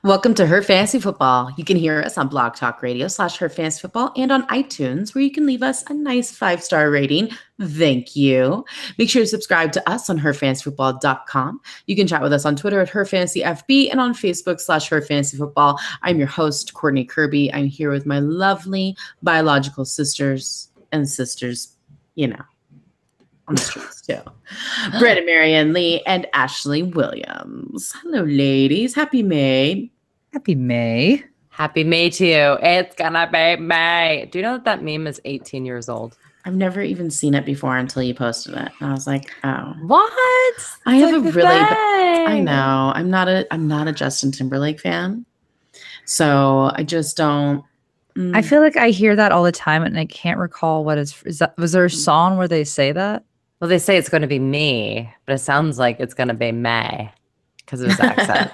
Welcome to Her Fantasy Football. You can hear us on Blog Talk Radio /Her Fantasy Football and on iTunes, where you can leave us a nice 5-star rating. Thank you. Make sure to subscribe to us on herfantasyfootball.com. You can chat with us on Twitter at HerFantasyFB and on Facebook /Her Fantasy Football. I'm your host, Courtney Kirby. I'm here with my lovely biological sisters and sisters, on the streets too. Brandon, Marianne Lee, and Ashley Williams. Hello, ladies. Happy May. Happy May. Happy May to you. It's gonna be May. Do you know that meme is 18 years old? I've never even seen it before until you posted it. And I was like, oh. What? I have a really I know. I'm not a Justin Timberlake fan. So I just don't. I feel like I hear that all the time and I can't recall what is that. Was there a song where they say that? Well, they say it's going to be me, but it sounds like it's going to be May because of his accent.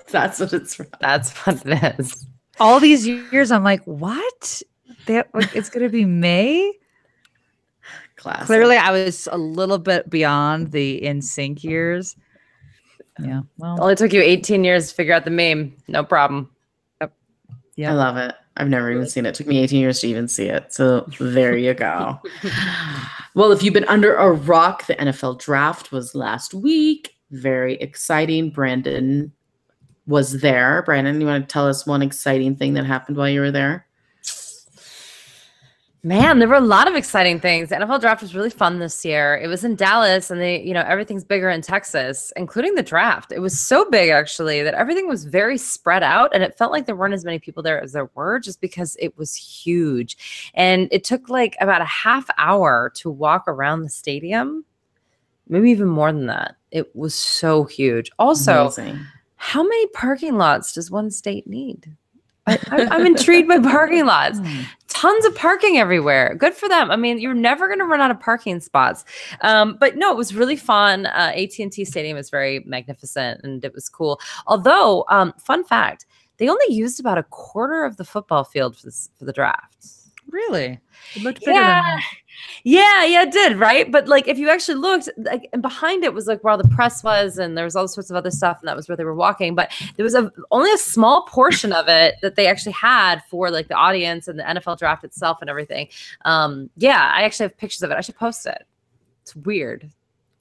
That's what it's from. That's what it is. All these years, I'm like, what? It's going to be May? Classic. Clearly, I was a little bit beyond the NSYNC years. Yeah. Well, It only took you 18 years to figure out the meme. No problem. I love it. I've never even seen it. It took me 18 years to even see it. So there you go. Well, if you've been under a rock, the NFL draft was last week. Very exciting. Brandon was there. Brandon, you want to tell us one exciting thing that happened while you were there? Man, there were a lot of exciting things. The NFL draft was really fun this year. It was in Dallas and everything's bigger in Texas, including the draft. It was so big actually that everything was very spread out and it felt like there weren't as many people there as there were just because it was huge. And it took like about a half hour to walk around the stadium, maybe even more than that. It was so huge. Also, Amazing. How many parking lots does one state need? I'm intrigued by parking lots. Tons of parking everywhere. Good for them. I mean, you're never going to run out of parking spots. But no, it was really fun. AT&T Stadium is very magnificent and it was cool. Although, fun fact, they only used about a quarter of the football field for the draft. really? It looked bigger than that. Yeah, it did, right? But like, if you actually looked, like, and behind it was like where all the press was, and there was all sorts of other stuff, and that was where they were walking. But there was only a small portion of it that they actually had for like the audience and the NFL draft itself and everything. Yeah, I actually have pictures of it. I should post it. It's weird.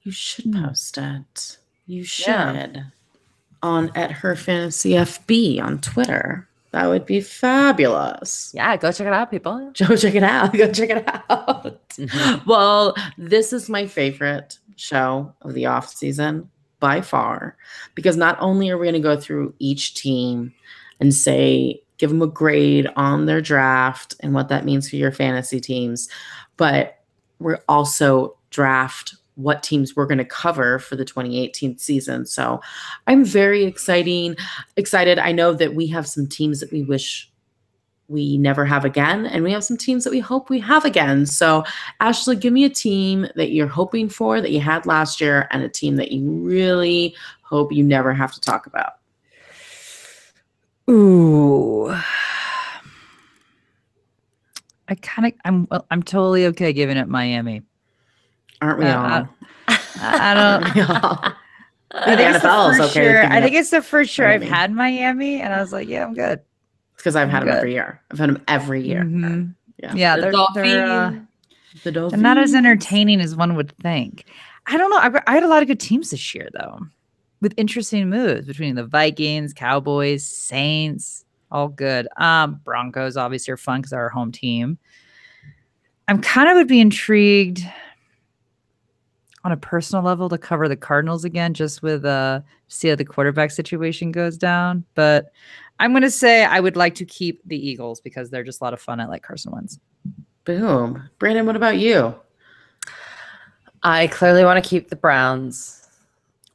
You should post it. You should. At Her Fantasy FB on Twitter. That would be fabulous. Yeah, go check it out, people. Go check it out. Go check it out. Mm-hmm. Well, this is my favorite show of the off season by far, because not only are we going to go through each team and give them a grade on their draft and what that means for your fantasy teams, but we're also draft what teams we're going to cover for the 2018 season. So I'm very excited. I know that we have some teams that we wish we never have again, and we have some teams that we hope we have again. So Ashley, give me a team that you're hoping for that you had last year and a team that you really hope you never have to talk about. Ooh. I'm totally okay giving it Miami. Aren't we all? I don't. Aren't we all? I think NFL is okay. Sure. I think it's the first year Miami. I've had Miami, and I was like, yeah, I'm good. It's because I've had them every year. I've had them every year. Mm-hmm. Yeah, they're the Dolphins. not as entertaining as one would think. I don't know. I had a lot of good teams this year, though, with interesting moves between the Vikings, Cowboys, Saints, all good. Broncos obviously are fun because they're our home team. I'm kind of would be intrigued on a personal level to cover the Cardinals again, just with see how the quarterback situation goes down. But I'm going to say I would like to keep the Eagles because they're just a lot of fun. I like Carson Wentz. Boom. Brandon, what about you? I clearly want to keep the Browns.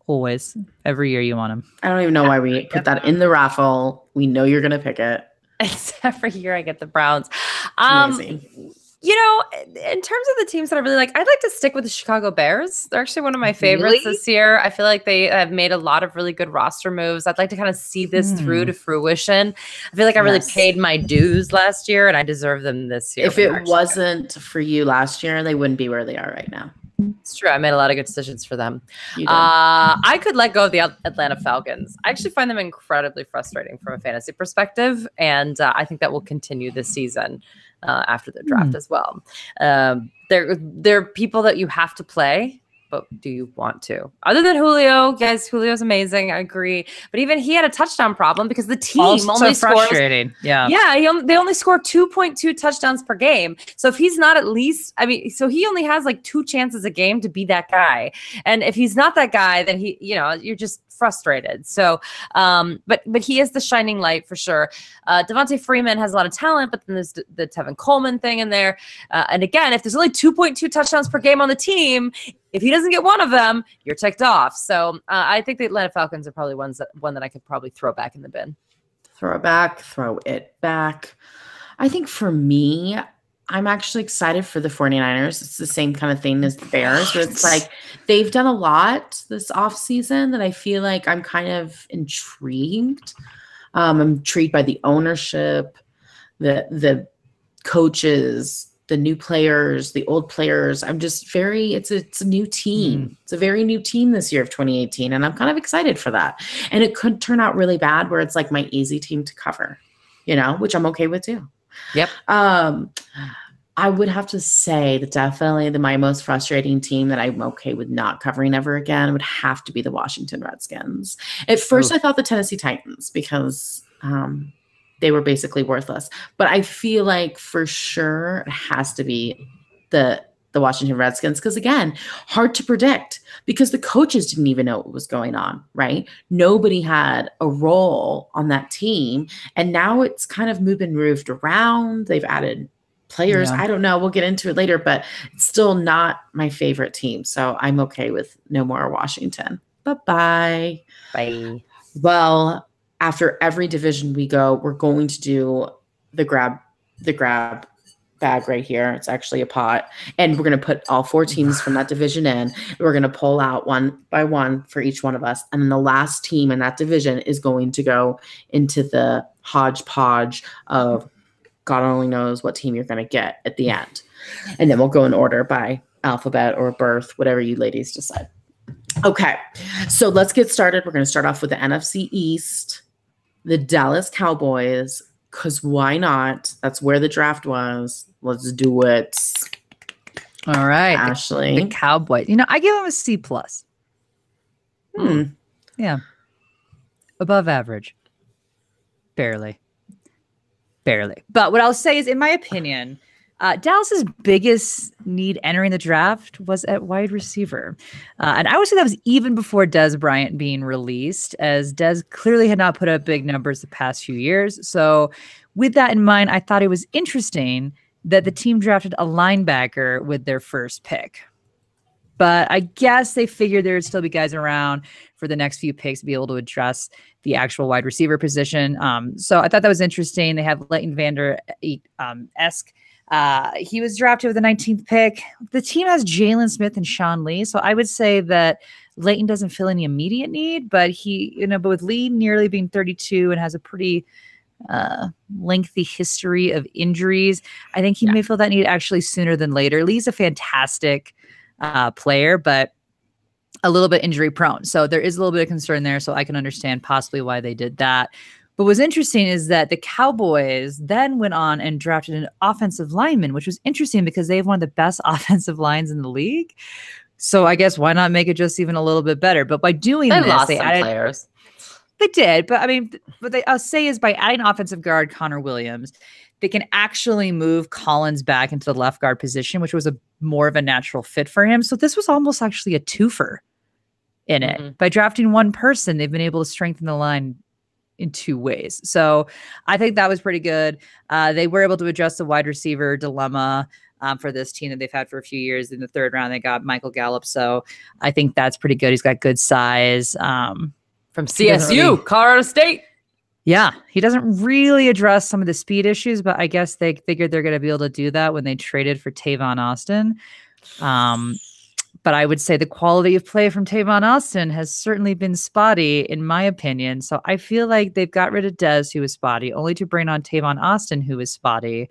Always. Every year you want them. I don't even know why we put that in the raffle. We know you're going to pick it. It's every year I get the Browns. Amazing. In terms of the teams that I really like, I'd like to stick with the Chicago Bears. They're actually one of my favorites this year. I feel like they have made a lot of really good roster moves. I'd like to kind of see this through to fruition. I feel like I really paid my dues last year, and I deserve them this year. If it wasn't for you last year, they wouldn't be where they are right now. It's true. I made a lot of good decisions for them. You did. I could let go of the Atlanta Falcons. I actually find them incredibly frustrating from a fantasy perspective, and I think that will continue this season after the draft as well. They're people that you have to play, but do you want to? Other than Julio, guys, Julio's amazing. I agree. But even he had a touchdown problem because the team only scores. Yeah, they only score 2.2 touchdowns per game. So if he's not at least, so he only has like 2 chances a game to be that guy. And if he's not that guy, then you're just frustrated. So, but he is the shining light for sure. Devontae Freeman has a lot of talent, but then there's the Tevin Coleman thing in there. And again, if there's only 2.2 touchdowns per game on the team, if he doesn't get one of them, you're ticked off. So I think the Atlanta Falcons are probably one that I could probably throw back in the bin. Throw it back. I think for me, I'm actually excited for the 49ers. It's the same kind of thing as the Bears, where it's like they've done a lot this offseason that I feel like I'm kind of intrigued. I'm intrigued by the ownership, the coaches, the new players, the old players. I'm just it's a new team. It's a very new team this year of 2018. And I'm kind of excited for that. And it could turn out really bad where it's like my easy team to cover, which I'm okay with too. Yep. I would have to say that definitely my most frustrating team that I'm okay with not covering ever again would have to be the Washington Redskins. At first, I thought the Tennessee Titans because they were basically worthless. But I feel like for sure it has to be the Washington Redskins because, again, hard to predict because the coaches didn't even know what was going on, right? Nobody had a role on that team. And now it's kind of been moved around. They've added players. I don't know. We'll get into it later, but it's still not my favorite team. So I'm okay with no more Washington. Bye-bye. Bye. Well, after every division we go, we're going to do the grab bag right here. It's actually a pot. And we're going to put all 4 teams from that division in. We're going to pull out one by one for each one of us. And then the last team in that division is going to go into the hodgepodge of God only knows what team you're going to get at the end. And then we'll go in order by alphabet or birth, whatever you ladies decide. Okay, so let's get started. We're going to start off with the NFC East, the Dallas Cowboys, because why not? That's where the draft was. Let's do it. All right. Ashley. The Cowboys. I give them a C+. Yeah. Above average. Barely. But what I'll say is, in my opinion, Dallas's biggest need entering the draft was at wide receiver. And I would say that was even before Dez Bryant being released, as Dez clearly had not put up big numbers the past few years. So with that in mind, I thought it was interesting that the team drafted a linebacker with their first pick. But I guess they figured there would still be guys around for the next few picks to be able to address the actual wide receiver position. So I thought that was interesting. They have Leighton Vander Esch. He was drafted with the 19th pick. The team has Jalen Smith and Sean Lee. So I would say that Leighton doesn't fill any immediate need, but but with Lee nearly being 32 and has a pretty lengthy history of injuries, I think he may fill that need actually sooner than later. Lee's a fantastic player, but a little bit injury prone. So there is a little bit of concern there. So I can understand possibly why they did that. But what's interesting is that the Cowboys then went on and drafted an offensive lineman, which was interesting because they have one of the best offensive lines in the league. So I guess why not make it just even a little bit better? But by doing this, they added players. They did, but what I'll say is by adding offensive guard Connor Williams, they can actually move Collins back into the left guard position, which was more of a natural fit for him. So this was almost actually a twofer in it. By drafting one person, they've been able to strengthen the line in 2 ways. So I think that was pretty good. They were able to address the wide receiver dilemma for this team that they've had for a few years. In the 3rd round, they got Michael Gallup. So I think that's pretty good. He's got good size. From CSU, Colorado State. Yeah, he doesn't really address some of the speed issues, but I guess they figured they're going to be able to do that when they traded for Tavon Austin. But I would say the quality of play from Tavon Austin has certainly been spotty, in my opinion. So I feel like they've got rid of Dez, who was spotty, only to bring on Tavon Austin, who was spotty.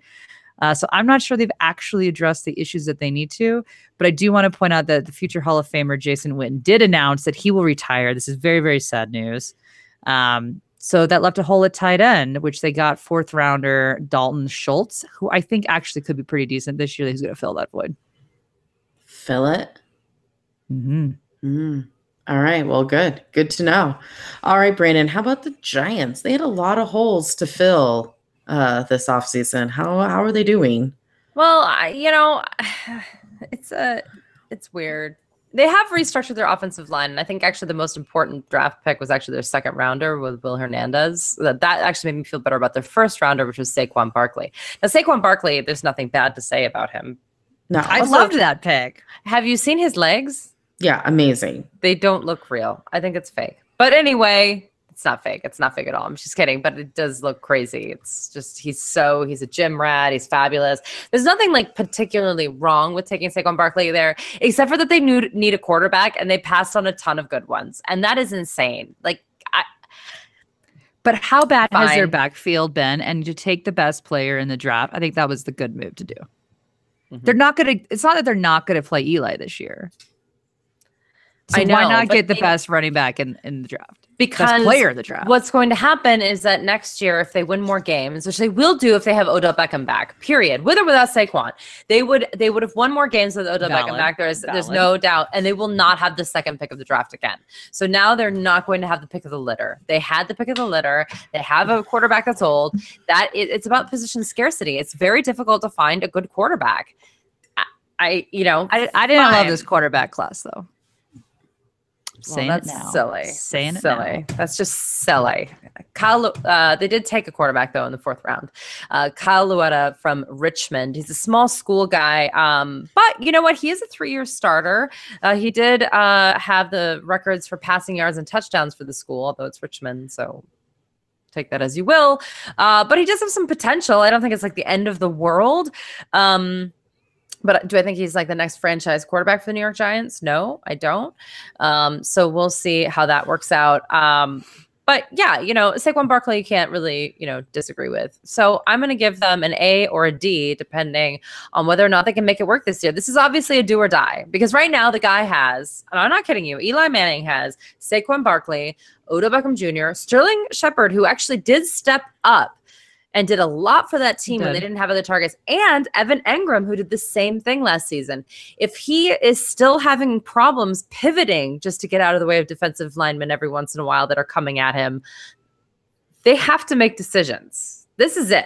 So I'm not sure they've actually addressed the issues that they need to, but I do want to point out that the future Hall of Famer Jason Witten did announce that he will retire. This is very, very sad news. So that left a hole at tight end, which they got 4th rounder Dalton Schultz, who I think actually could be pretty decent this year. He's going to fill that void. Fill it? All right. Well, good. Good to know. All right, Brandon, how about the Giants? They had a lot of holes to fill this offseason. How are they doing? Well, it's weird. They have restructured their offensive line, and I think actually the most important draft pick was actually their 2nd rounder with Will Hernandez. That actually made me feel better about their 1st rounder, which was Saquon Barkley. Now, Saquon Barkley, there's nothing bad to say about him. No, I loved that pick. Have you seen his legs? Yeah, amazing. They don't look real. I think it's fake. But anyway, it's not fake. It's not fake at all. I'm just kidding, but it does look crazy. It's just he's a gym rat. He's fabulous. There's nothing like particularly wrong with taking Saquon Barkley there, except for that they need a quarterback, and they passed on a ton of good ones, and that is insane. But how bad has their backfield been? And to take the best player in the draft, I think that was the good move to do. They're not going to. It's not that they're not going to play Eli this year. So why not get the best running back in the draft? Because best player in the draft. What's going to happen is that next year, if they win more games, which they will do if they have Odell Beckham back, period, with or without Saquon, they would have won more games with Odell Beckham back. There's no doubt, and they will not have the 2nd pick of the draft again. So now they're not going to have the pick of the litter. They had the pick of the litter. They have a quarterback that's old. It's about position scarcity. It's very difficult to find a good quarterback. I didn't love this quarterback class though. That's silly. That's just silly. They did take a quarterback though in the 4th round. Kyle Louetta from Richmond. He's a small school guy, but you know what? He is a 3-year starter. He did have the records for passing yards and touchdowns for the school, although it's Richmond, so take that as you will. But he does have some potential. I don't think it's like the end of the world. But do I think he's like the next franchise quarterback for the New York Giants? No, I don't. So we'll see how that works out. But yeah, Saquon Barkley you can't really, disagree with. So I'm going to give them an A or a D, depending on whether or not they can make it work this year. This is obviously a do or die because right now the guy has, and I'm not kidding you, Eli Manning has Saquon Barkley, Odell Beckham Jr., Sterling Shepard, who actually did step up and did a lot for that team when they didn't have other targets, and Evan Engram, who did the same thing last season. If he is still having problems pivoting just to get out of the way of defensive linemen every once in a while that are coming at him, they have to make decisions. This is it.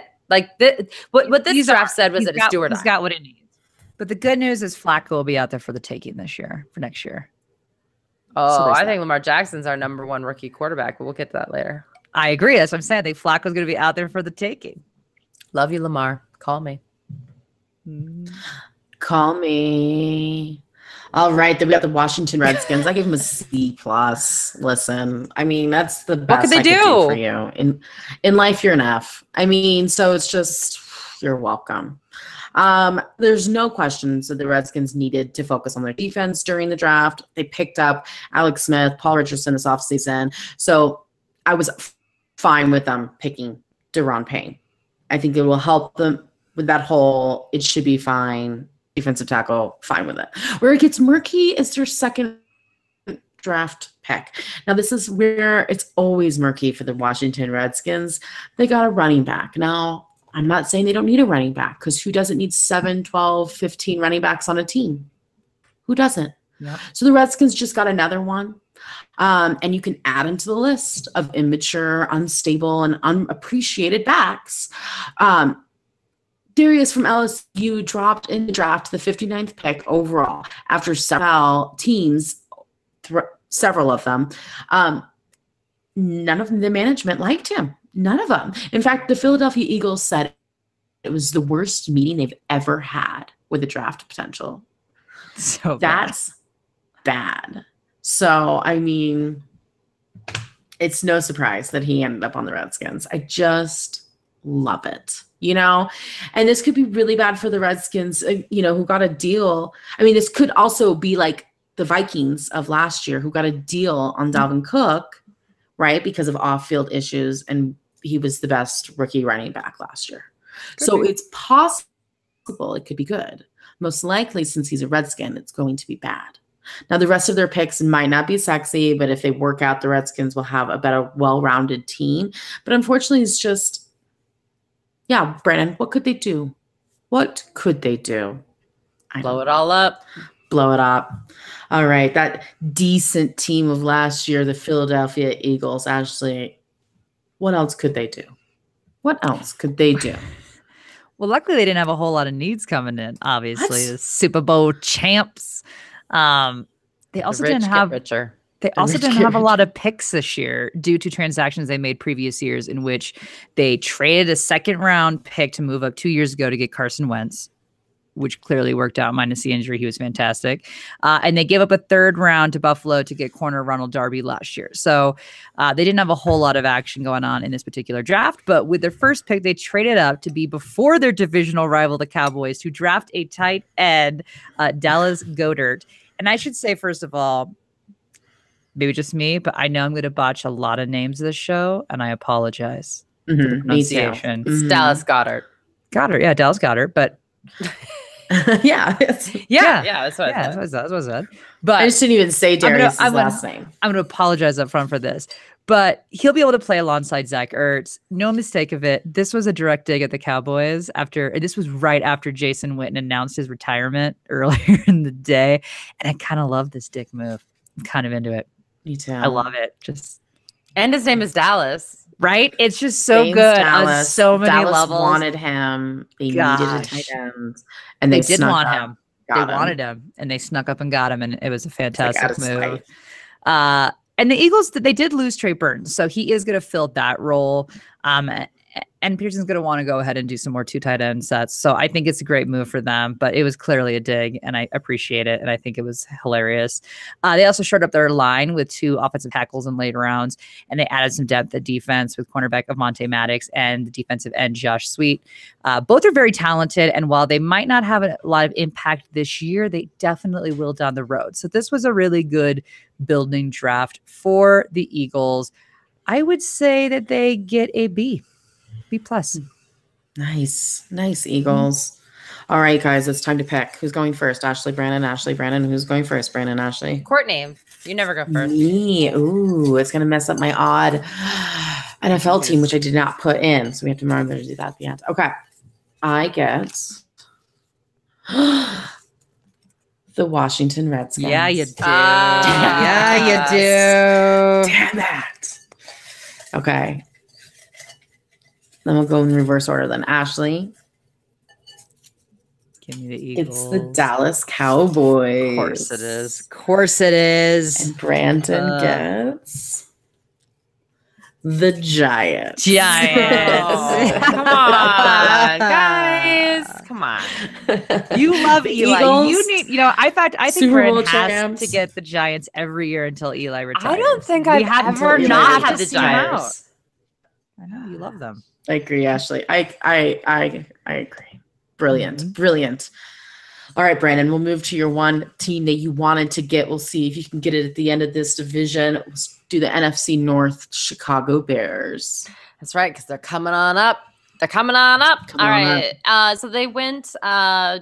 What this draft said was that it's do or die. He's got what it needs. But the good news is Flacco will be out there for the taking for next year. Oh, I think Lamar Jackson's our number 1 rookie quarterback, but we'll get to that later. I agree. That's what I'm saying. I think Flacco's going to be out there for the taking. Love you, Lamar. Call me. Call me. All right. Then we got the Washington Redskins. I give them a C+. Listen, I mean, that's the best I could do for you. In life, you're an F. I mean, so it's just, you're welcome. There's no questions that the Redskins needed to focus on their defense during the draft. They picked up Alex Smith, Paul Richardson this offseason. So I was fine with them picking Deron Payne. I think it will help them with that hole. It should be fine. Defensive tackle, fine with it. Where it gets murky is their 2nd draft pick. Now, this is where it's always murky for the Washington Redskins. They got a running back. Now, I'm not saying they don't need a running back because who doesn't need 7, 12, 15 running backs on a team? Who doesn't? Yep. So the Redskins just got another one. And you can add them to the list of immature, unstable, and unappreciated backs. Darius from LSU dropped in the draft the 59th pick overall after several teams, several of them. None of the management liked him. None of them. In fact, the Philadelphia Eagles said it was the worst meeting they've ever had with the draft potential. So that's bad. So, I mean, it's no surprise that he ended up on the Redskins. I just love it, And this could be really bad for the Redskins, who got a deal. I mean, this could also be like the Vikings of last year who got a deal on Dalvin Cook, right, because of off-field issues, and he was the best rookie running back last year. So it's possible possible. It could be good. Most likely, since he's a Redskin, it's going to be bad. Now, the rest of their picks might not be sexy, but if they work out, the Redskins will have a better, well-rounded team. But unfortunately, it's just, yeah, Brandon, what could they do? What could they do? Blow it all up. Blow it up. All right, that decent team of last year, the Philadelphia Eagles, Ashley, what else could they do? What else could they do? Well, luckily they didn't have a whole lot of needs coming in, obviously. The Super Bowl champs. They also didn't have richer. They also didn't have a lot of picks this year due to transactions they made previous years in which they traded a second-round pick to move up 2 years ago to get Carson Wentz, which clearly worked out minus the injury. He was fantastic. And they gave up a third round to Buffalo to get corner Ronald Darby last year. So they didn't have a whole lot of action going on in this particular draft. But with their first pick, they traded up to be before their divisional rival, the Cowboys, to draft a tight end, Dallas Goedert. And I should say, first of all, maybe just me, but I know I'm going to botch a lot of names this show, and I apologize for the pronunciation. It's Dallas Goedert. Goddard, yeah, Dallas Goedert, but... yeah, that's what I said. But I just didn't even say Darius' last name. I'm going to apologize up front for this, but he'll be able to play alongside Zach Ertz. No mistake of it. This was a direct dig at the Cowboys this was right after Jason Witten announced his retirement earlier in the day, and I kind of love this dick move. I'm kind of into it. Me too. I love it. And his name is Dallas. Right? It's just so good on so many Dallas levels. Wanted him. They needed a tight end. And they did want him. They Got him. Wanted him. And they snuck up and got him. And it was a fantastic move. And the Eagles, they did lose Trey Burton. So he is going to fill that role. And Pearson's going to want to go ahead and do some more 2 tight end sets. So I think it's a great move for them, but it was clearly a dig, and I appreciate it, and I think it was hilarious. They also shored up their line with 2 offensive tackles in late rounds, and they added some depth at defense with cornerback Avonte Maddox and the defensive end Josh Sweet. Both are very talented, and while they might not have a lot of impact this year, they definitely will down the road. So this was a really good building draft for the Eagles. I would say that they get a B+. Nice Eagles. All right, guys, it's time to pick. Who's going first? Ashley, Brandon. Who's going first? Brandon, Ashley. Courtney, you never go first. Me. Ooh, it's gonna mess up my odd NFL team, which I did not put in. So we have to remember to do that at the end. Okay. I get the Washington Redskins. Yeah, you do. Yeah, you do. Damn it. Okay. Then we'll go in reverse order then. Ashley. Give me the Eagles. It's the Dallas Cowboys. Of course it is. And Brandon gets the Giants. Oh, come on, guys. Come on. You love Eli. Eagles, you need, I think Super Bowl Brandon has champs. to get the Giants every year until Eli retires. I don't think I've ever Eli not had the retires. Giants. I know you love them. I agree, Ashley. I agree. Brilliant. All right, Brandon, we'll move to your one team that you wanted to get. We'll see if you can get it at the end of this division. Let's do the NFC North Chicago Bears. That's right, because they're coming on up. All right. So they went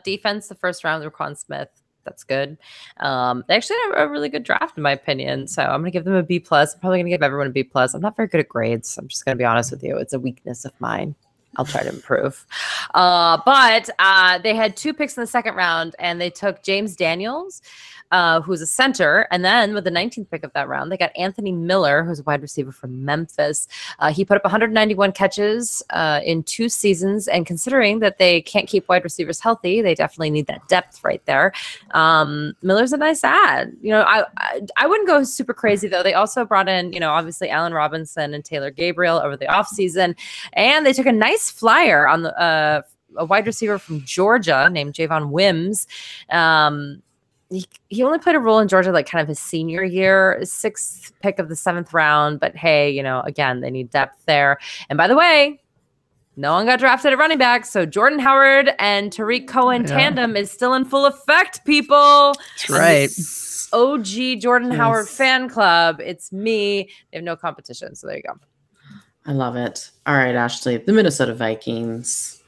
defense the first round with Raekwon Smith. That's good. They actually had a really good draft, in my opinion. So I'm going to give them a B+. I'm probably going to give everyone a B+. I'm not very good at grades. I'm just going to be honest with you. It's a weakness of mine. I'll try to improve. But they had 2 picks in the second round, and they took James Daniels, who's a center. And then with the 19th pick of that round, they got Anthony Miller, who's a wide receiver from Memphis. He put up 191 catches in 2 seasons. And considering that they can't keep wide receivers healthy, they definitely need that depth right there. Miller's a nice ad. I wouldn't go super crazy, though. They also brought in, obviously Allen Robinson and Taylor Gabriel over the offseason. And they took a nice flyer on a wide receiver from Georgia named Javon Wims. He only played a role in Georgia like kind of his senior year, 6th pick of the 7th round. But hey, again, they need depth there. And by the way, no one got drafted at running back. So Jordan Howard and Tariq Cohen tandem is still in full effect, people. That's right. OG Jordan Howard fan club. It's me. They have no competition. So there you go. I love it. All right, Ashley, the Minnesota Vikings.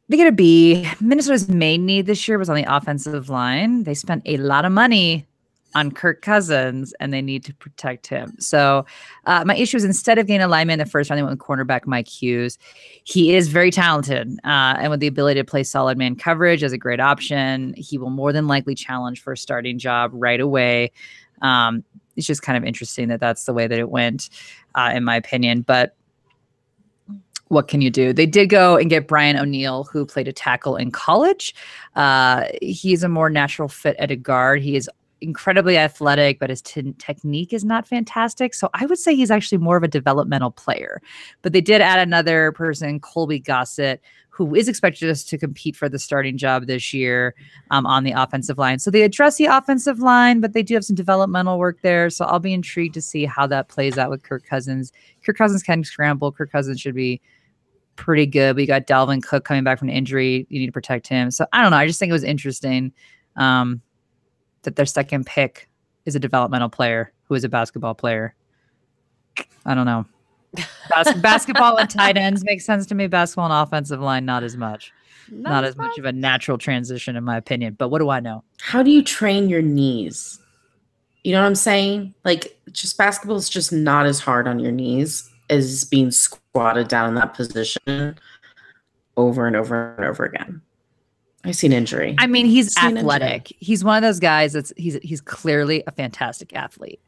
They get a B. Minnesota's main need this year was on the offensive line. They spent a lot of money on Kirk Cousins, and they need to protect him. So my issue is instead of getting a lineman in the first round, they went with cornerback Mike Hughes. He is very talented, and with the ability to play solid man coverage as a great option, he will more than likely challenge for a starting job right away. It's just kind of interesting that that's the way that it went, in my opinion. But what can you do? They did go and get Brian O'Neill, who played a tackle in college. He's a more natural fit at a guard. He is incredibly athletic, but his technique is not fantastic. So I would say he's actually more of a developmental player. But they did add another person, Colby Gossett, who is expected to compete for the starting job this year on the offensive line. So they address the offensive line, but they do have some developmental work there. So I'll be intrigued to see how that plays out with Kirk Cousins. Kirk Cousins can scramble. Kirk Cousins should be pretty good. But you got Dalvin Cook coming back from an injury. You need to protect him. So I don't know. I just think it was interesting that their second pick is a developmental player who is a basketball player. I don't know. Basketball and tight ends makes sense to me. Basketball and offensive line, not as much. Not as much of a natural transition, in my opinion. But what do I know? How do you train your knees? You know what I'm saying? Like, just basketball is just not as hard on your knees as being squatted down in that position over and over and over again. I see an injury. I mean, he's athletic. He's one of those guys he's clearly a fantastic athlete,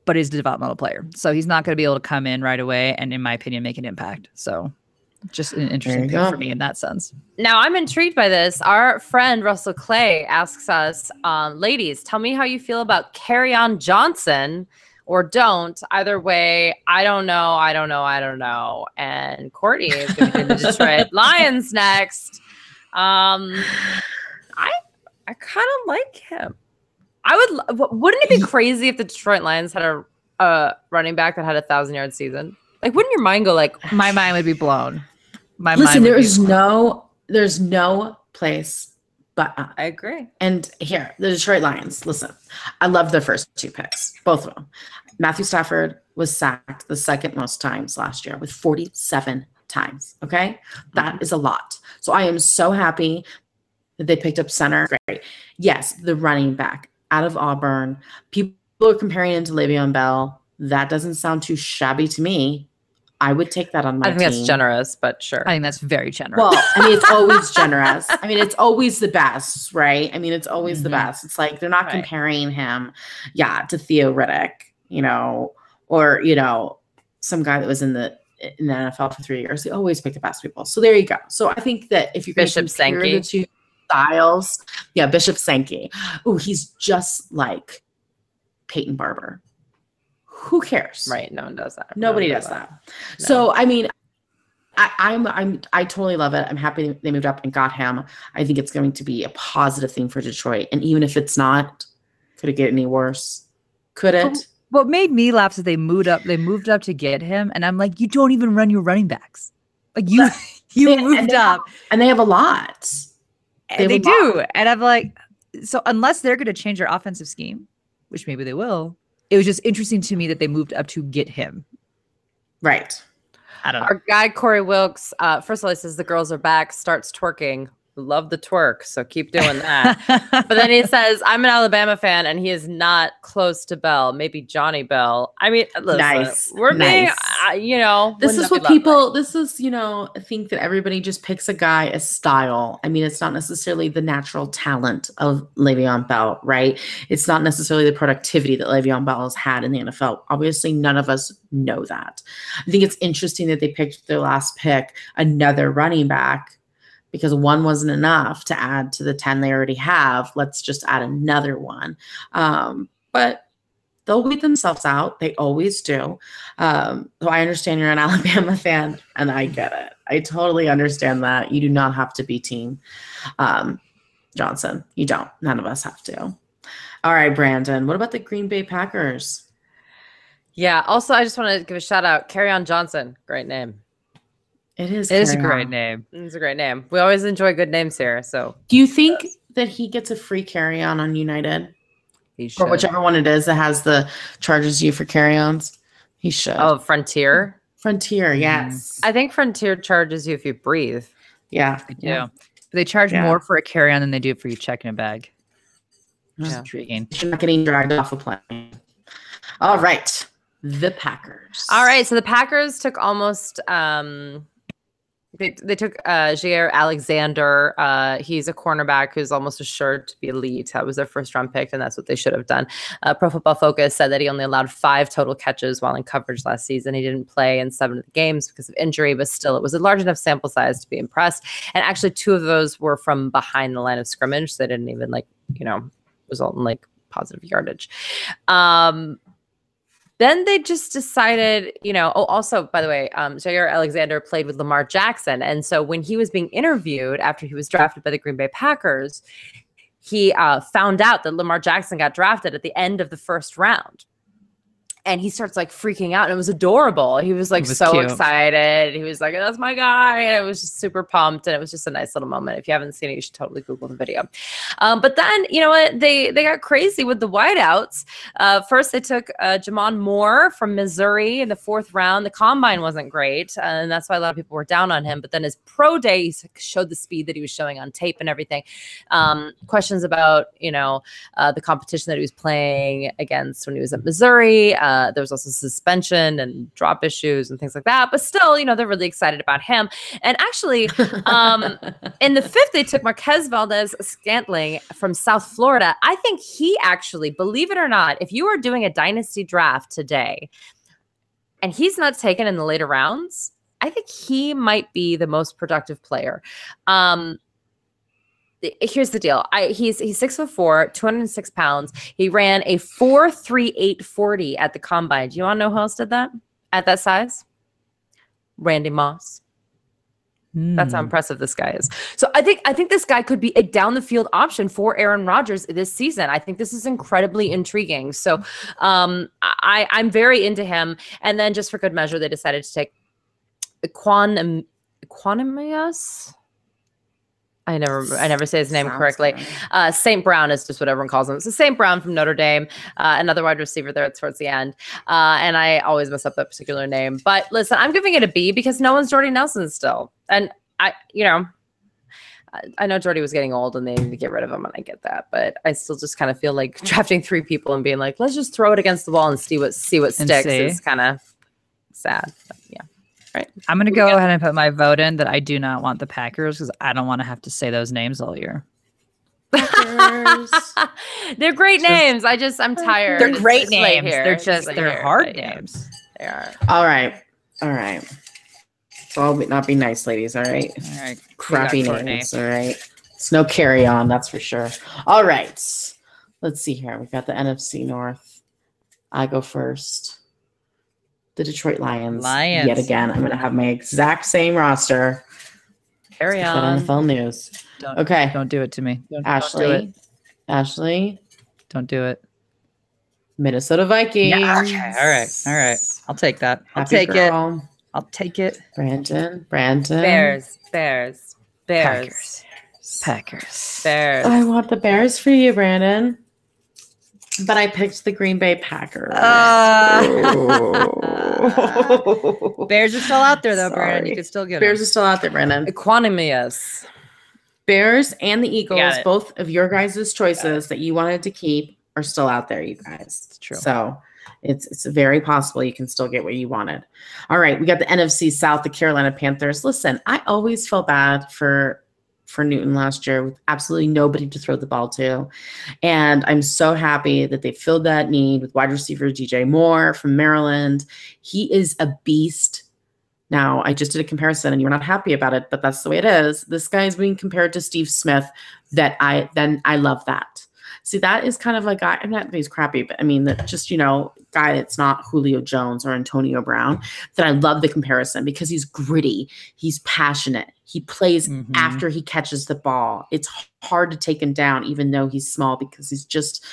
but he's a developmental player. So he's not going to be able to come in right away and, in my opinion, make an impact. So just an interesting thing for me in that sense. Now, I'm intrigued by this. Our friend Russell Clay asks us, ladies, tell me how you feel about Kerryon Johnson or don't. Either way, I don't know. And Courtney is going to do the Detroit Lions next. I kind of like him. Wouldn't it be crazy if the Detroit Lions had a running back that had 1,000-yard season? Like, wouldn't your mind go like, my mind would be blown. Listen, there's no place but up. I agree. And here, the Detroit Lions, listen, I love their first two picks, both of them. Matthew Stafford was sacked the second most times last year with 47 times. Okay. That is a lot. So I am so happy that they picked up center. Great. Yes. The running back out of Auburn. People are comparing him to Le'Veon Bell. That doesn't sound too shabby to me. I would take that on my team. I think that's generous, but sure. I think that's very generous. Well, I mean, it's always generous. I mean, it's always the best, right? I mean, it's always the best. It's like they're not comparing him, to Theo Riddick, or, some guy that was in the NFL for 3 years. They always pick the best people. So there you go. So I think that if you're going to compare the two styles, Bishop Sankey. Ooh, he's just like Peyton Barber. Who cares? Right. No one does that. Nobody does that. No. So, I mean, I totally love it. I'm happy they moved up and got him. I think it's going to be a positive thing for Detroit. And even if it's not, could it get any worse? Could it? What made me laugh is they moved up to get him. And I'm like, you don't even run your running backs. Like you moved up. And they have a lot. They do. And I'm like, so unless they're going to change their offensive scheme, which maybe they will, it was just interesting to me that they moved up to get him. Right. I don't know. Our guy, Cory Wilkes, first of all, he says the girls are back, starts twerking. Love the twerk, so keep doing that. But then he says, I'm an Alabama fan, and he is not close to Bell. Maybe Johnny Bell. I mean, listen, nice. We're being, this is what people, I think that everybody just picks a guy as style. I mean, it's not necessarily the natural talent of Le'Veon Bell, right? It's not necessarily the productivity that Le'Veon Bell has had in the NFL. Obviously, none of us know that. I think it's interesting that they picked their last pick, another running back, because one wasn't enough to add to the 10 they already have. Let's just add another one. But they'll weed themselves out. They always do. So I understand you're an Alabama fan, and I get it. I totally understand that. You do not have to be Team Johnson. You don't. None of us have to. All right, Brandon, what about the Green Bay Packers? Yeah, also, I just want to give a shout out. Kerryon Johnson. Great name. It is a great name. It's a great name. We always enjoy good names here. So, do you think that he gets a free carry-on on United? He should. Or whichever one it is that has the charges you for carry-ons? He should. Oh, Frontier? Frontier, yes. I think Frontier charges you if you breathe. Yeah. They do. But they charge more for a carry-on than they do for you checking a bag. Just intriguing. You're not getting dragged off a plane. All right. The Packers. All right. So the Packers took almost they took Jair Alexander. He's a cornerback who's almost assured to be elite. That was their first round pick, and that's what they should have done. Pro Football Focus said that he only allowed 5 total catches while in coverage last season. He didn't play in 7 of the games because of injury, but still, it was a large enough sample size to be impressed. And actually, 2 of those were from behind the line of scrimmage. So they didn't even result in positive yardage. Then they just decided, also, by the way, Jair Alexander played with Lamar Jackson. And so when he was being interviewed after he was drafted by the Green Bay Packers, he found out that Lamar Jackson got drafted at the end of the first round. And he starts freaking out, and it was adorable. He was so cute. Excited. He was like, "That's my guy," and it was just super pumped. And it was just a nice little moment. If you haven't seen it, you should totally Google the video. But then, you know what? They got crazy with the wideouts. First, they took Jamon Moore from Missouri in the 4th round. The combine wasn't great, and that's why a lot of people were down on him. But then his pro day, he showed the speed that he was showing on tape and everything. Questions about the competition that he was playing against when he was at Missouri. There was also suspension and drop issues and things like that. But still, they're really excited about him. And actually, in the 5th, they took Marquez Valdez Scantling from South Florida. I think he actually, believe it or not, if you are doing a dynasty draft today and he's not taken in the later rounds, I think he might be the most productive player. Here's the deal. He's 6'4", 206 pounds. He ran a 4.38 40 at the combine. Do you want to know who else did that at that size? Randy Moss. That's how impressive this guy is. So I think this guy could be a down the field option for Aaron Rodgers this season. I think this is incredibly intriguing. So I'm very into him. And then just for good measure, they decided to take Equanimous. I never say his name correctly. St. Brown is just what everyone calls him. So St. Brown from Notre Dame, another wide receiver there towards the end. And I always mess up that particular name. But listen, I'm giving it a B because no one's Jordy Nelson still. And I know Jordy was getting old and they needed to get rid of him, and I get that. But I still just kind of feel like drafting 3 people and being like, let's just throw it against the wall and see what sticks is kind of sad. But yeah. Right. I'm going to go ahead and put my vote in that I do not want the Packers because I don't want to have to say those names all year. Packers. They're great names. I'm tired. They're great names. They're hard names. They are. All right. So I'll not be nice, ladies. All right. Crappy names. All right. It's no carry on. That's for sure. All right. Let's see here. We've got the NFC North. I go first. The Detroit Lions. Yet again. I'm going to have my exact same roster. Carry on. NFL news. Don't do it to me. Ashley. Don't do it. Minnesota Vikings. Yeah, okay. All right. I'll take that. I'll take it. Brandon. Bears. Packers. Bears. I want the Bears for you, Brandon. But I picked the Green Bay Packers. Bears are still out there, though, Brandon. You could still get Bears are still out there, Brandon. Equanimous. Bears and the Eagles, both of your guys' choices that you wanted to keep, are still out there, you guys. It's true. So it's very possible you can still get what you wanted. All right, we got the NFC South, the Carolina Panthers. Listen, I always felt bad for Newton last year with absolutely nobody to throw the ball to. And I'm so happy that they filled that need with wide receiver DJ Moore from Maryland. He is a beast. Now, I just did a comparison and you're not happy about it, but that's the way it is. This guy is being compared to Steve Smith. I love that. See, that is kind of like, I'm not that he's crappy, but I mean, that just, guy that's not Julio Jones or Antonio Brown, that I love the comparison because he's gritty. He's passionate. He plays after he catches the ball. It's hard to take him down, even though he's small, because he's just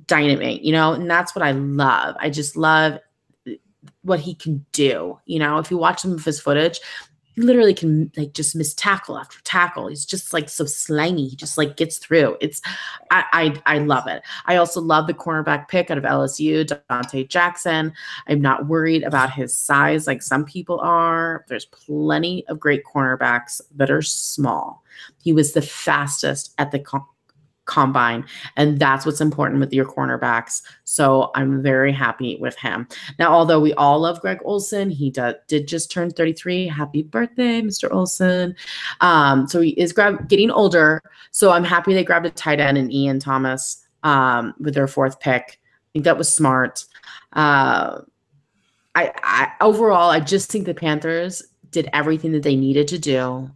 dynamite, and that's what I love. I just love what he can do. If you watch some of his footage, he literally can like just miss tackle after tackle. He's just like so slimy. He just like gets through. I love it. I also love the cornerback pick out of LSU, Dante Jackson. I'm not worried about his size like some people are. There's plenty of great cornerbacks that are small. He was the fastest at the combine, and that's what's important with your cornerbacks. So I'm very happy with him. Now, although we all love Greg Olsen, he did just turn 33. Happy birthday, Mr. Olsen. So he is getting older. So I'm happy they grabbed a tight end in Ian Thomas with their 4th pick. I think that was smart. Overall, I just think the Panthers did everything that they needed to do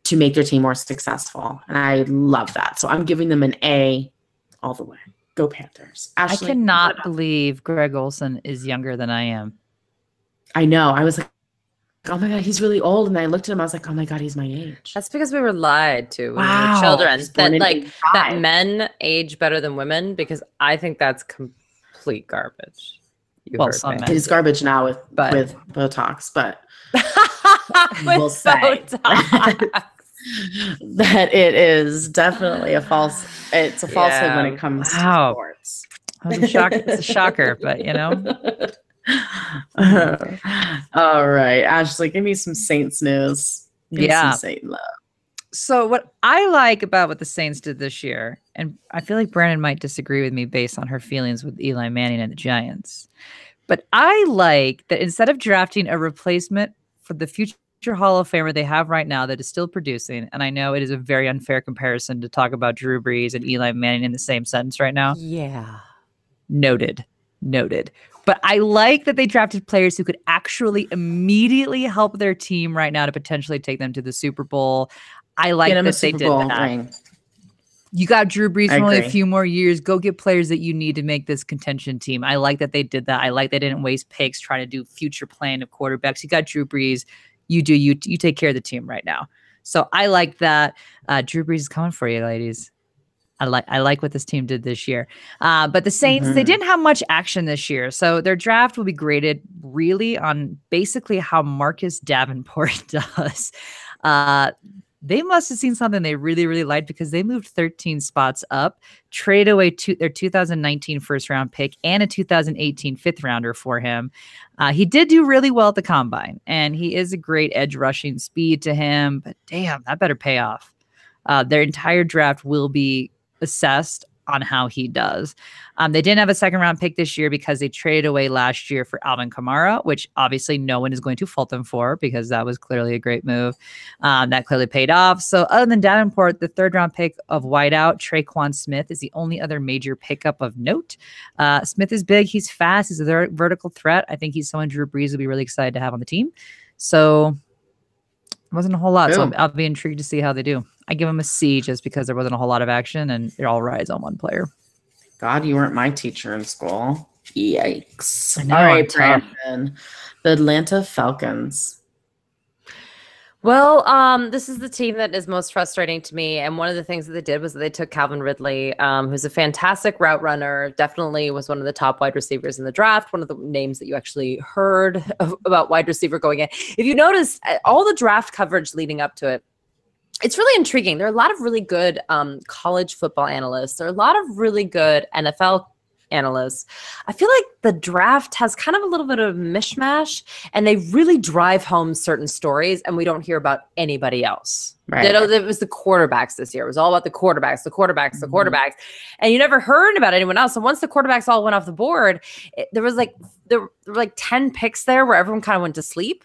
to make their team more successful. And I love that. So I'm giving them an A all the way. Go Panthers. Ashley, I cannot believe Greg Olsen is younger than I am. I know. I was like, oh my God, he's really old. And I looked at him, I was like, oh my God, he's my age. That's because we were lied to when we were children. That men age better than women, because I think that's complete garbage. It is garbage now with Botox, but we'll say that it is definitely a falsehood when it comes to sports. It's a shocker, but you know. All right, Ashley, give me some Saints news. Give me some Saint love. So what I like about what the Saints did this year, and I feel like Brandon might disagree with me based on her feelings with Eli Manning and the Giants, but I like that instead of drafting a replacement for the future Hall of Famer they have right now that is still producing, and I know it is a very unfair comparison to talk about Drew Brees and Eli Manning in the same sentence right now. Yeah. Noted. But I like that they drafted players who could actually immediately help their team right now to potentially take them to the Super Bowl. I like that they did that. Ring. You got Drew Brees for only a few more years. Go get players that you need to make this contention team. I like that they did that. I like they didn't waste picks trying to do future plan of quarterbacks. You got Drew Brees. You take care of the team right now. So I like that. Drew Brees is coming for you, ladies. I like what this team did this year. But the Saints, they didn't have much action this year. So their draft will be graded really on basically how Marcus Davenport does. They must have seen something they really, really liked, because they moved 13 spots up, traded away their 2019 first-round pick and a 2018 fifth-rounder for him. He did do really well at the Combine, and he is a great edge rushing speed to him. But damn, that better pay off. Their entire draft will be assessed on how he does. They didn't have a second-round pick this year because they traded away last year for Alvin Kamara, which obviously no one is going to fault them for, because that was clearly a great move. That clearly paid off. So other than Davenport, the third-round pick of wideout, Raekwon Smith, is the only other major pickup of note. Smith is big. He's fast. He's a vertical threat. I think he's someone Drew Brees will be really excited to have on the team. So it wasn't a whole lot. So I'll be intrigued to see how they do. I give them a C just because there wasn't a whole lot of action, and it all rides on one player. God, you weren't my teacher in school. Yikes. Know, all right, Brandon. The Atlanta Falcons. Well, this is the team that is most frustrating to me. And one of the things that they did was that they took Calvin Ridley, who's a fantastic route runner, definitely was one of the top wide receivers in the draft, one of the names that you actually heard about wide receiver going in. If you notice, all the draft coverage leading up to it, it's really intriguing. There are a lot of really good college football analysts. There are a lot of really good NFL analysts. I feel like the draft has kind of a little bit of mishmash, and they really drive home certain stories, and we don't hear about anybody else. Right. It was the quarterbacks this year. It was all about the quarterbacks. And you never heard about anyone else. And once the quarterbacks all went off the board, there were like 10 picks there where everyone kind of went to sleep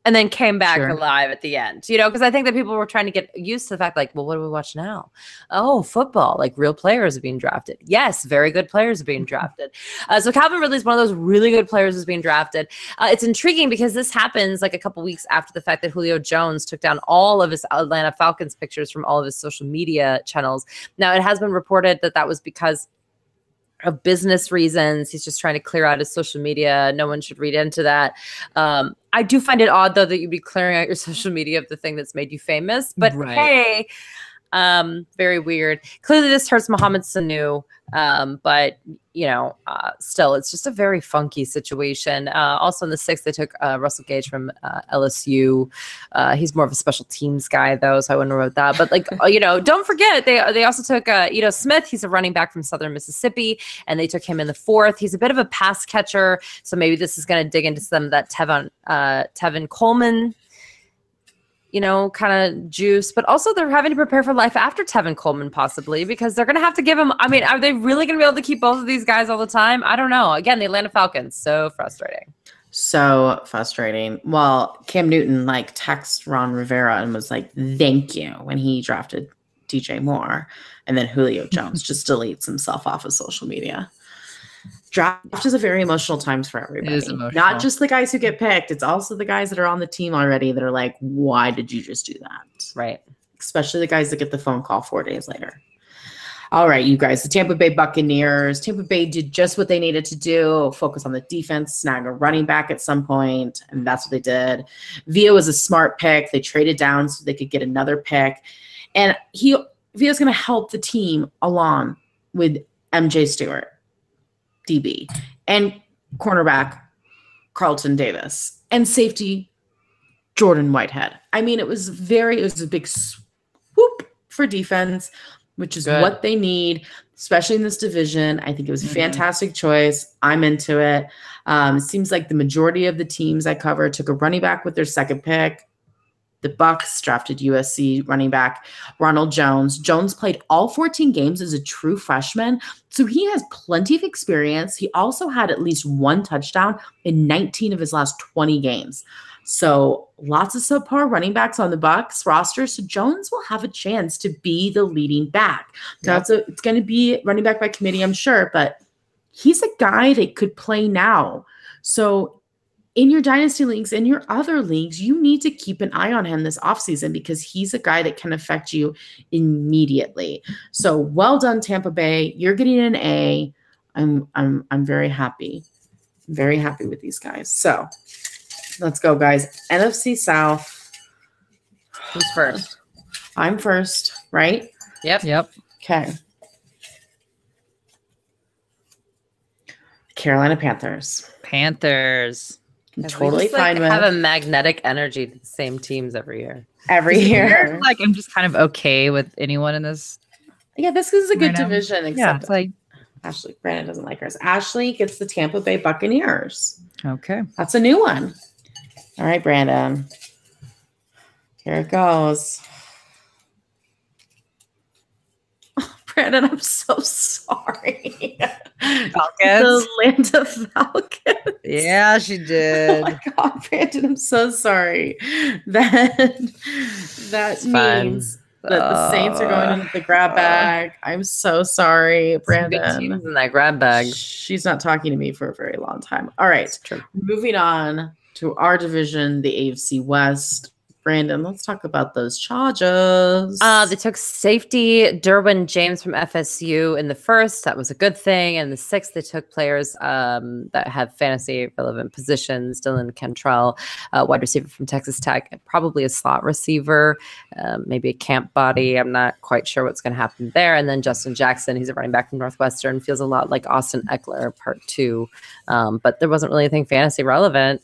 and then came back alive at the end, because I think that people were trying to get used to the fact, like, well, what do we watch now? Oh, football, like real players are being drafted. Yes, very good players are being drafted. So Calvin Ridley is one of those really good players who's being drafted. It's intriguing because this happens like a couple weeks after the fact that Julio Jones took down all of his Atlanta Falcons pictures from all of his social media channels. Now, it has been reported that that was because of business reasons. He's just trying to clear out his social media. No one should read into that. I do find it odd, though, that you'd be clearing out your social media of the thing that's made you famous. But hey, Very weird. Clearly this hurts Mohamed Sanu. But still, it's just a very funky situation. Also in the 6th, they took Russell Gage from LSU. He's more of a special teams guy, though, so I wouldn't have wrote that. But don't forget, they also took Ito Smith. He's a running back from Southern Mississippi, and they took him in the 4th. He's a bit of a pass catcher, so maybe this is going to dig into some of that Tevin Coleman kind of juice, but also they're having to prepare for life after Tevin Coleman possibly, because they're going to have to give him, are they really going to be able to keep both of these guys all the time? I don't know. Again, the Atlanta Falcons, so frustrating. So frustrating. Well, Cam Newton texted Ron Rivera and was like, thank you, when he drafted DJ Moore, and then Julio Jones just deletes himself off of social media. Draft is a very emotional time for everybody. It is emotional. Not just the guys who get picked. It's also the guys that are on the team already that are like, why did you just do that? Right. Especially the guys that get the phone call 4 days later. All right, you guys, the Tampa Bay Buccaneers. Tampa Bay did just what they needed to do, focus on the defense, snag a running back at some point, and that's what they did. Villa was a smart pick. They traded down so they could get another pick. And Villa's going to help the team along with MJ Stewart, DB, and cornerback Carlton Davis, and safety Jordan Whitehead. It was a big swoop for defense, which is what they need, especially in this division. I think it was a fantastic choice. I'm into it. It seems like the majority of the teams I cover took a running back with their 2nd pick. The Bucs drafted USC running back Ronald Jones. Jones played all 14 games as a true freshman, so he has plenty of experience. He also had at least 1 touchdown in 19 of his last 20 games. So lots of subpar running backs on the Bucs roster. So Jones will have a chance to be the leading back. Yep. It's going to be running back by committee, I'm sure, but he's a guy that could play now. So in your dynasty leagues and your other leagues, you need to keep an eye on him this offseason because he's a guy that can affect you immediately. So well done, Tampa Bay. You're getting an A. I'm very happy. Very happy with these guys. So let's go, guys. NFC South. Who's first? I'm first, right? Yep. Okay. Carolina Panthers. I'm totally fine with. Have a magnetic energy to the same teams every year. I'm just kind of okay with anyone in this. Yeah, this is a good division. Except Ashley. Brandon doesn't like hers. Ashley gets the Tampa Bay Buccaneers. Okay. That's a new one. All right, Brandon. Here it goes. Brandon, I'm so sorry. Falcons? The Atlanta Falcons. Yeah, she did. Oh my God, Brandon, I'm so sorry. That means that the Saints are going into the grab bag. I'm so sorry, Brandon. Some good teams in that grab bag. She's not talking to me for a very long time. All right, moving on to our division, the AFC West. Brandon, let's talk about those Chargers. They took safety Derwin James from FSU in the 1st. That was a good thing. And the 6th, they took players that have fantasy relevant positions. Dylan Cantrell, wide receiver from Texas Tech, and probably a slot receiver, maybe a camp body. I'm not quite sure what's going to happen there. And then Justin Jackson, he's a running back from Northwestern, feels a lot like Austin Eckler part 2. But there wasn't really anything fantasy relevant.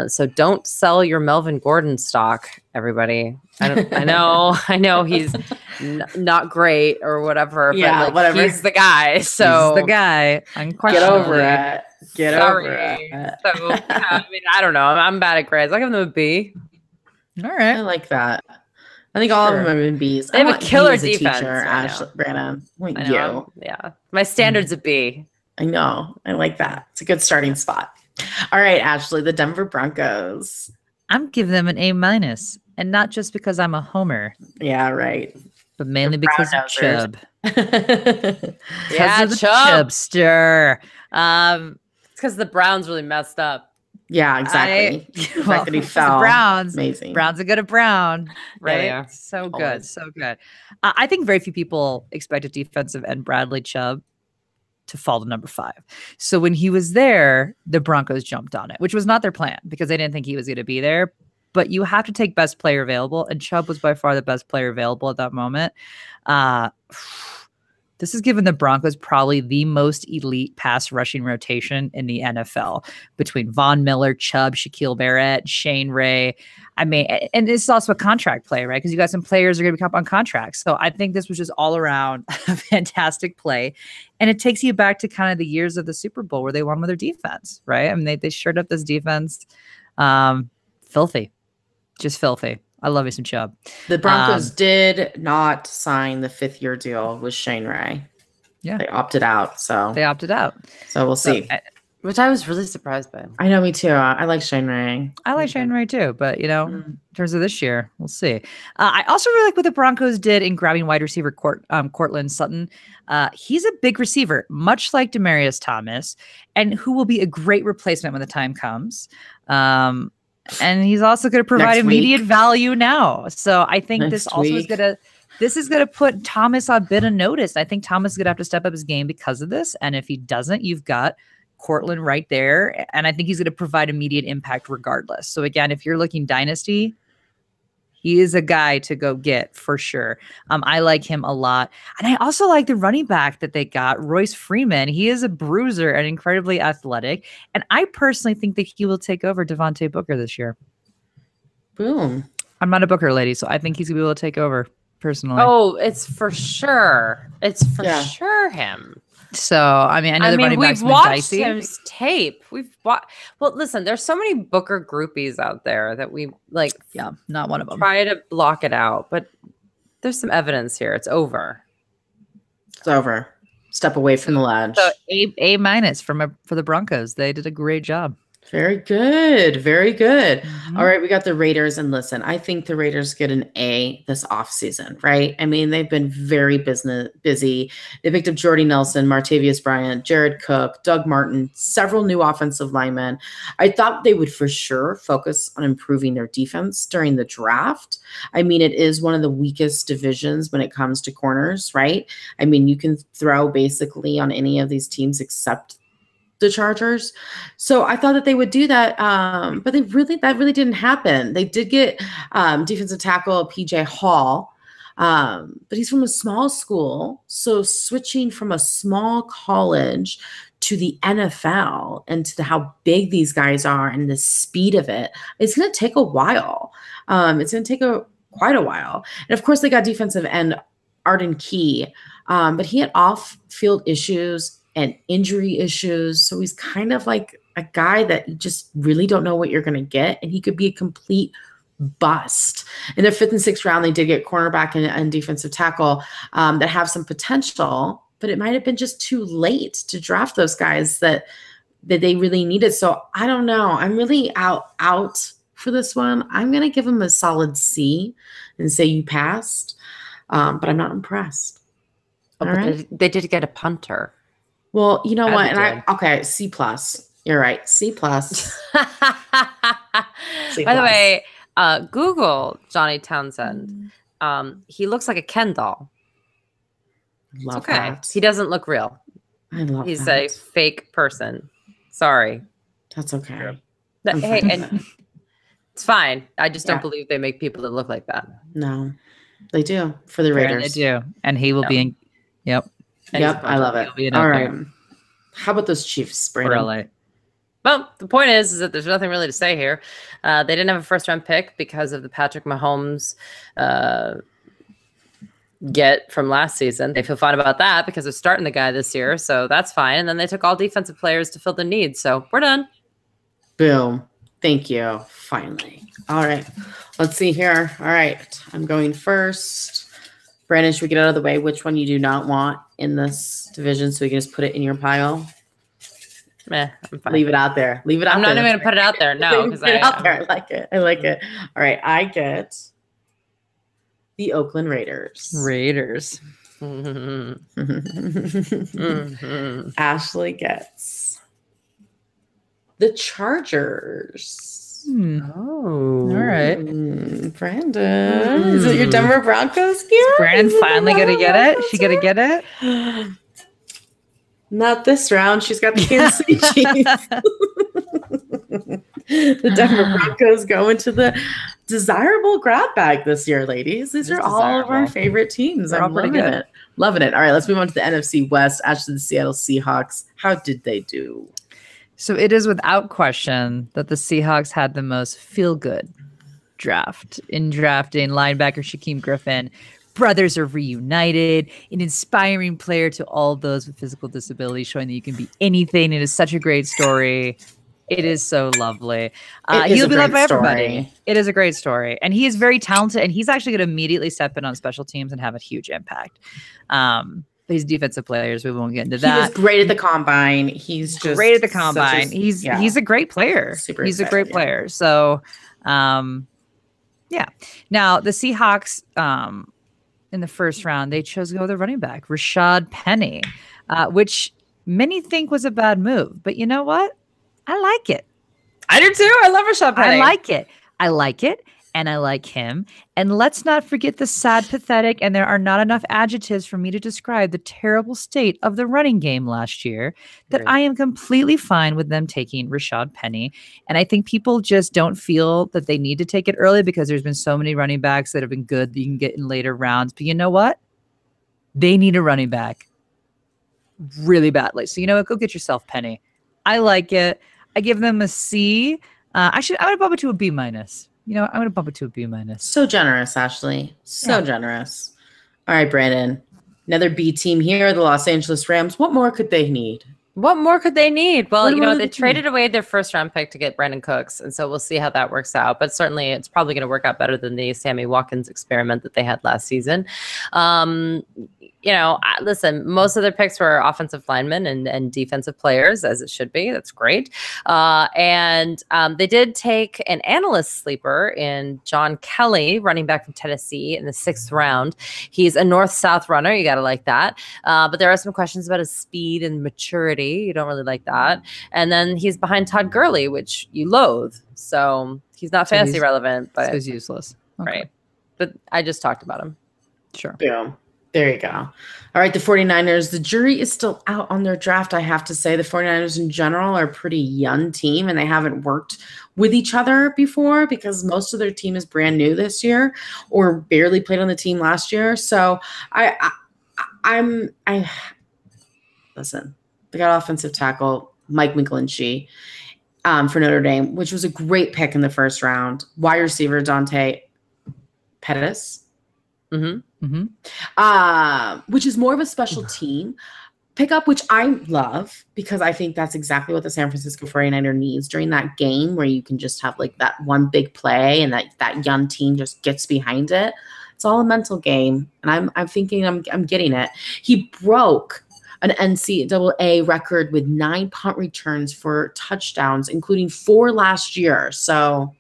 So don't sell your Melvin Gordon stock, everybody. I know he's not great or whatever. Yeah, but whatever. He's the guy. So he's the guy. Get over it. Over it. So I don't know. I'm bad at grades. I'll give them a B. All right. I like that. I think all of them have been B's. They have a killer defense. Ashley, Brandon. Yeah. My standard's a B. I know. I like that. It's a good starting spot. All right, Ashley, the Denver Broncos. I'm giving them an A-, and not just because I'm a homer. Yeah, right. But mainly because of Chubb. Yeah, Chubbster. It's because the Browns really messed up. Yeah, exactly. The fact that he fell. Browns. Amazing. Browns are good at Brown. Right? Yeah. So good. So good. I think very few people expected defensive end Bradley Chubb to fall to number 5. So when he was there, the Broncos jumped on it, which was not their plan because they didn't think he was going to be there. but you have to take best player available, and Chubb was by far the best player available at that moment. This has given the Broncos probably the most elite pass rushing rotation in the NFL between Von Miller, Chubb, Shaquille Barrett, Shane Ray. I mean, and this is also a contract play, right? Because you got some players who are going to be up on contracts. So I think this was just all around a fantastic play. And it takes you back to kind of the years of the Super Bowl where they won with their defense, right? I mean, they shored up this defense. Filthy. Just filthy. I love me some Chubb. The Broncos did not sign the 5th-year deal with Shane Ray. Yeah. They opted out. So we'll see. Which I was really surprised by. I know, me too. I like Shane Ray. I like Shane Ray too, but in terms of this year, we'll see. I also really like what the Broncos did in grabbing wide receiver Courtland Sutton. He's a big receiver, much like Demaryius Thomas, and who will be a great replacement when the time comes. And he's also going to provide immediate value now. So I think this is going to put Thomas on a bit of notice. I think Thomas is going to have to step up his game because of this. And if he doesn't, you've got Courtland right there. And I think he's going to provide immediate impact regardless. So again, if you're looking dynasty, he is a guy to go get for sure. I like him a lot. And I also like the running back that they got, Royce Freeman. He is a bruiser and incredibly athletic. And I personally think that he will take over Devontae Booker this year. Boom. I'm not a Booker lady, so I think he's going to be able to take over personally. Oh, it's for sure. It's for sure him. So, I mean, I know the running backs we've watched dicey. his tape. We've watched. Well, listen, there's so many Booker groupies out there that we like. Yeah, not one of them. Try to block it out, but there's some evidence here. It's over. It's over. Step away from the ledge. So A minus for the Broncos. They did a great job. Very good. Very good. Mm-hmm. All right. We got the Raiders. And listen, I think the Raiders get an A this offseason, right? I mean, they've been very busy. They picked up Jordy Nelson, Martavius Bryant, Jared Cook, Doug Martin, several new offensive linemen. I thought they would for sure focus on improving their defense during the draft. I mean, it is one of the weakest divisions when it comes to corners, right? I mean, you can throw basically on any of these teams except the Chargers. So I thought that they would do that, but that really didn't happen. They did get defensive tackle PJ Hall, but he's from a small school. So switching from a small college to the NFL and to how big these guys are and the speed of it, it's going to take a while. It's going to take quite a while. And of course, they got defensive end Arden Key, but he had off-field issues and injury issues. So he's kind of like a guy that you just really don't know what you're going to get. And he could be a complete bust. In their 5th and 6th round, they did get cornerback and defensive tackle that have some potential, but it might have been just too late to draft those guys that they really needed. So I don't know. I'm really out for this one. I'm going to give him a solid C and say you passed, but I'm not impressed. Oh, all right. They did get a punter. Well, you know what? And C+. You're right. C+. By the way, Google Johnny Townsend. He looks like a Ken doll. Love that. He doesn't look real. I love He's that. a fake person. Sorry. That's okay. Hey, and it's fine. I just don't believe they make people that look like that. No, they do for the Raiders. They do. And he will be in. Yep. Yep, I love it. All right. How about those Chiefs, Brandon? Well, the point is that there's nothing really to say here. They didn't have a first-round pick because of the Patrick Mahomes get from last season. They feel fine about that because they're starting the guy this year, so that's fine. And then they took all defensive players to fill the needs, so we're done. Boom. Thank you. Finally. All right. Let's see here. All right. I'm going first. Brandon, should we get out of the way which one you do not want in this division so we can just put it in your pile? I'm fine. Leave it out there. Leave it out there. I'm not even going to put it out there. No. Leave it out there. I like it. I like it. All right. I get the Oakland Raiders. Ashley gets the Chargers. Oh, all right. Brandon, is it your Denver Broncos gear? Is Brandon finally gonna get it? She gonna get it? Not this round. She's got the Kansas City Chiefs. The Denver Broncos go into the desirable grab bag this year, ladies. These are all of our favorite teams. I'm loving it. Loving it. All right, let's move on to the NFC West. Actually, the Seattle Seahawks. How did they do? So it is without question that the Seahawks had the most feel-good draft in drafting linebacker Shaquem Griffin. Brothers are reunited, an inspiring player to all those with physical disabilities, showing that you can be anything. It is such a great story. It is so lovely. He'll be loved by everybody. It is a great story. And he is very talented, and he's actually going to immediately step in on special teams and have a huge impact. But he's defensive players. We won't get into that. He was great at the combine. He's just great at the combine. He's a great player. He's a great player. So, yeah. Now, the Seahawks in the first round, they chose to go with a running back, Rashad Penny, which many think was a bad move. But you know what? I like it. I do too. I love Rashad Penny. I like it. And I like him. And let's not forget the sad, pathetic, and there are not enough adjectives for me to describe the terrible state of the running game last year, that I am completely fine with them taking Rashad Penny. And I think people just don't feel that they need to take it early because there's been so many running backs that have been good that you can get in later rounds. But you know what? They need a running back really badly. So you know what? Go get yourself Penny. I like it. I give them a C. I'm going to bump it to a B minus. You know, I'm going to bump it to a B minus. So generous, Ashley. So generous. All right, Brandon. Another B team here, the Los Angeles Rams. What more could they need? What more could they need? Well, you know, they traded away their first round pick to get Brandon Cooks. And so we'll see how that works out. But certainly it's probably going to work out better than the Sammy Watkins experiment that they had last season. You know, listen, most of their picks were offensive linemen and defensive players, as it should be. That's great. And they did take an analyst sleeper in John Kelly, running back from Tennessee, in the 6th round. He's a north-south runner. You got to like that. But there are some questions about his speed and maturity. You don't really like that. And then he's behind Todd Gurley, which you loathe. So he's not fantasy relevant. But he's useless. Okay. Right. But I just talked about him. Sure. Boom. There you go. All right, the 49ers, the jury is still out on their draft, I have to say. The 49ers in general are a pretty young team, and they haven't worked with each other before because most of their team is brand new this year or barely played on the team last year. So listen, they got offensive tackle Mike McGlinchey for Notre Dame, which was a great pick in the first round. Wide receiver Dante Pettis. Which is more of a special team pickup, which I love because I think that's exactly what the San Francisco 49er needs during that game, where you can just have like that one big play and that young team just gets behind it. It's all a mental game, and I'm thinking I'm getting it. He broke an NCAA record with 9 punt returns for touchdowns, including 4 last year. So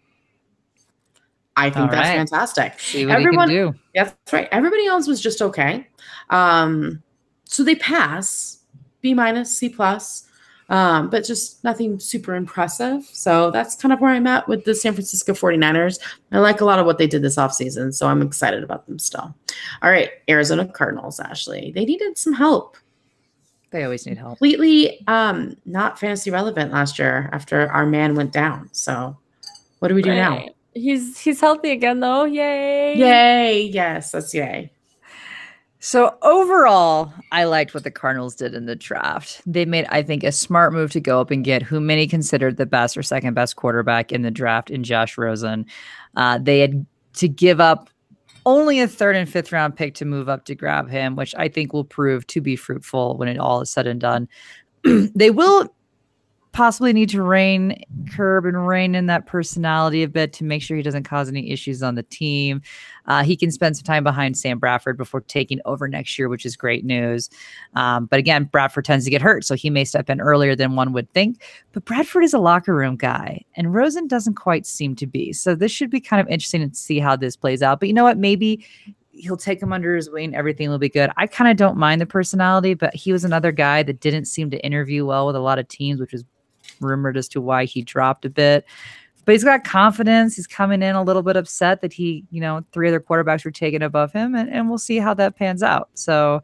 I think that's fantastic. See what everyone can do. Yeah, that's right. Everybody else was just okay. So they pass B minus, C plus, but just nothing super impressive. So that's kind of where I'm at with the San Francisco 49ers. I like a lot of what they did this offseason, so I'm excited about them still. All right, Arizona Cardinals, Ashley. They needed some help. They always need help. Completely not fantasy relevant last year after our man went down. So what do we do now? He's healthy again, though. Yay. Yay. Yes, that's yay. So overall, I liked what the Cardinals did in the draft. They made, I think, a smart move to go up and get who many considered the best or second best quarterback in the draft in Josh Rosen. They had to give up only a 3rd and 5th round pick to move up to grab him, which I think will prove to be fruitful when it all is said and done. They will possibly need to curb and rein in that personality a bit to make sure he doesn't cause any issues on the team. He can spend some time behind Sam Bradford before taking over next year, which is great news. But again, Bradford tends to get hurt, so he may step in earlier than one would think. But Bradford is a locker room guy, and Rosen doesn't quite seem to be. So this should be kind of interesting to see how this plays out. But you know what? Maybe he'll take him under his wing. Everything will be good. I kind of don't mind the personality, but he was another guy that didn't seem to interview well with a lot of teams, which was rumored as to why he dropped a bit. But he's got confidence. He's coming in a little bit upset that 3 other quarterbacks were taken above him, and we'll see how that pans out. So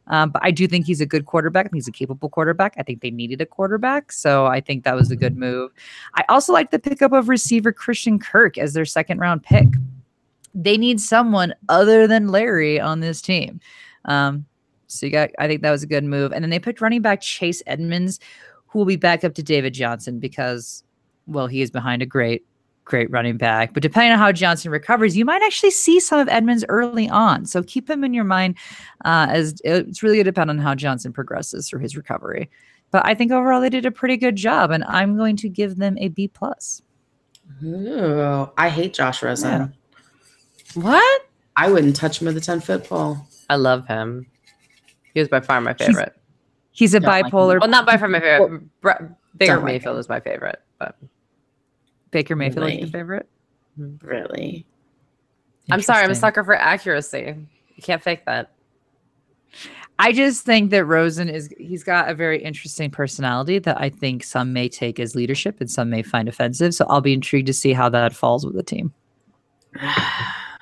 But I do think he's a good quarterback. I think he's a capable quarterback. I think they needed a quarterback. So I think that was a good move. I also like the pickup of receiver Christian Kirk as their second-round pick. They need someone other than Larry on this team. I think that was a good move. And then they picked running back Chase Edmunds, who will be back up to David Johnson because, well, he is behind a great running back. But depending on how Johnson recovers, you might actually see some of Edmunds early on. So keep him in your mind as it's really going to depend on how Johnson progresses through his recovery. But I think overall they did a pretty good job, and I'm going to give them a B+. Ooh, I hate Josh Rosen. Yeah. What? I wouldn't touch him with a 10-foot pole. I love him. He was by far my favorite. He's a bipolar. Well, not by far my favorite. Baker Mayfield is my favorite, but Baker Mayfield is your favorite? Really? I'm sorry. I'm a sucker for accuracy. You can't fake that. I just think that Rosen he's got a very interesting personality that I think some may take as leadership and some may find offensive. So I'll be intrigued to see how that falls with the team.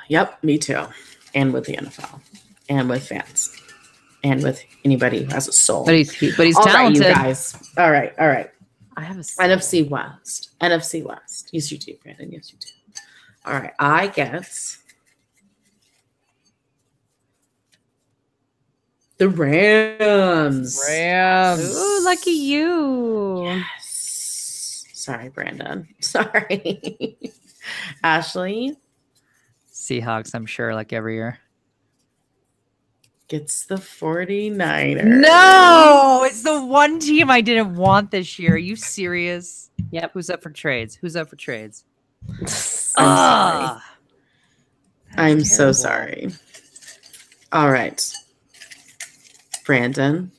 Yep, me too. And with the NFL. And with fans. And with anybody who has a soul. But he's talented. All right, you guys. All right. I have a NFC West. Yes, you do, Brandon. Yes, you do. All right. I guess the Rams. Ooh, lucky you. Yes. Sorry, Brandon. Sorry. Ashley. Seahawks, I'm sure, like every year. Gets the 49ers. No, it's the one team I didn't want this year. Are you serious? Yep. Who's up for trades? I'm so sorry. All right. Brandon.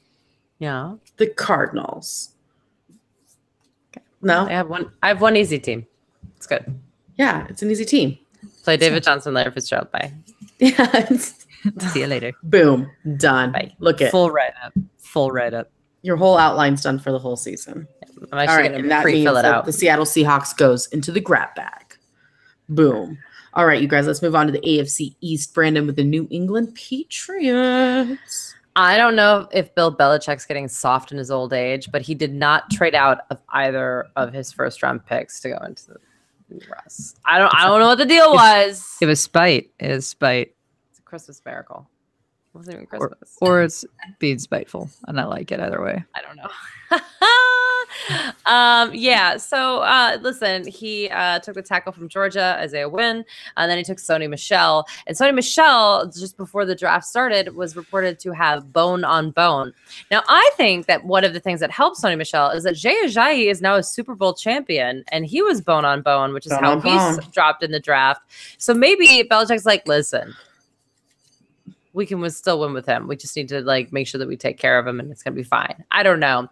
Yeah. The Cardinals. No? I have one easy team. It's good. Yeah, it's an easy team. Play David Johnson, Larry Fitzgerald. Bye. Yeah. See you later. Boom. Done. Bye. Look at full write up. Your whole outline's done for the whole season. I'm actually going to pre-fill it out. The Seattle Seahawks goes into the grab bag. Boom. All right, you guys, let's move on to the AFC East. Brandon with the New England Patriots. I don't know if Bill Belichick's getting soft in his old age, but he did not trade out of either of his first-round picks to go into the Russ. I don't know what the deal was. It was spite. Christmas miracle. It wasn't even Christmas. Or it's being spiteful. And I like it either way. I don't know. Yeah. So listen, he took the tackle from Georgia, Isaiah Wynn, and then he took Sony Michel. And Sony Michel, just before the draft started, was reported to have bone on bone. Now, I think that one of the things that helps Sony Michel is that Jay Ajayi is now a Super Bowl champion, and he was bone on bone, which is how he's dropped in the draft. So maybe Belichick's like, listen, we can still win with him. We just need to make sure that we take care of him and it's going to be fine. I don't know.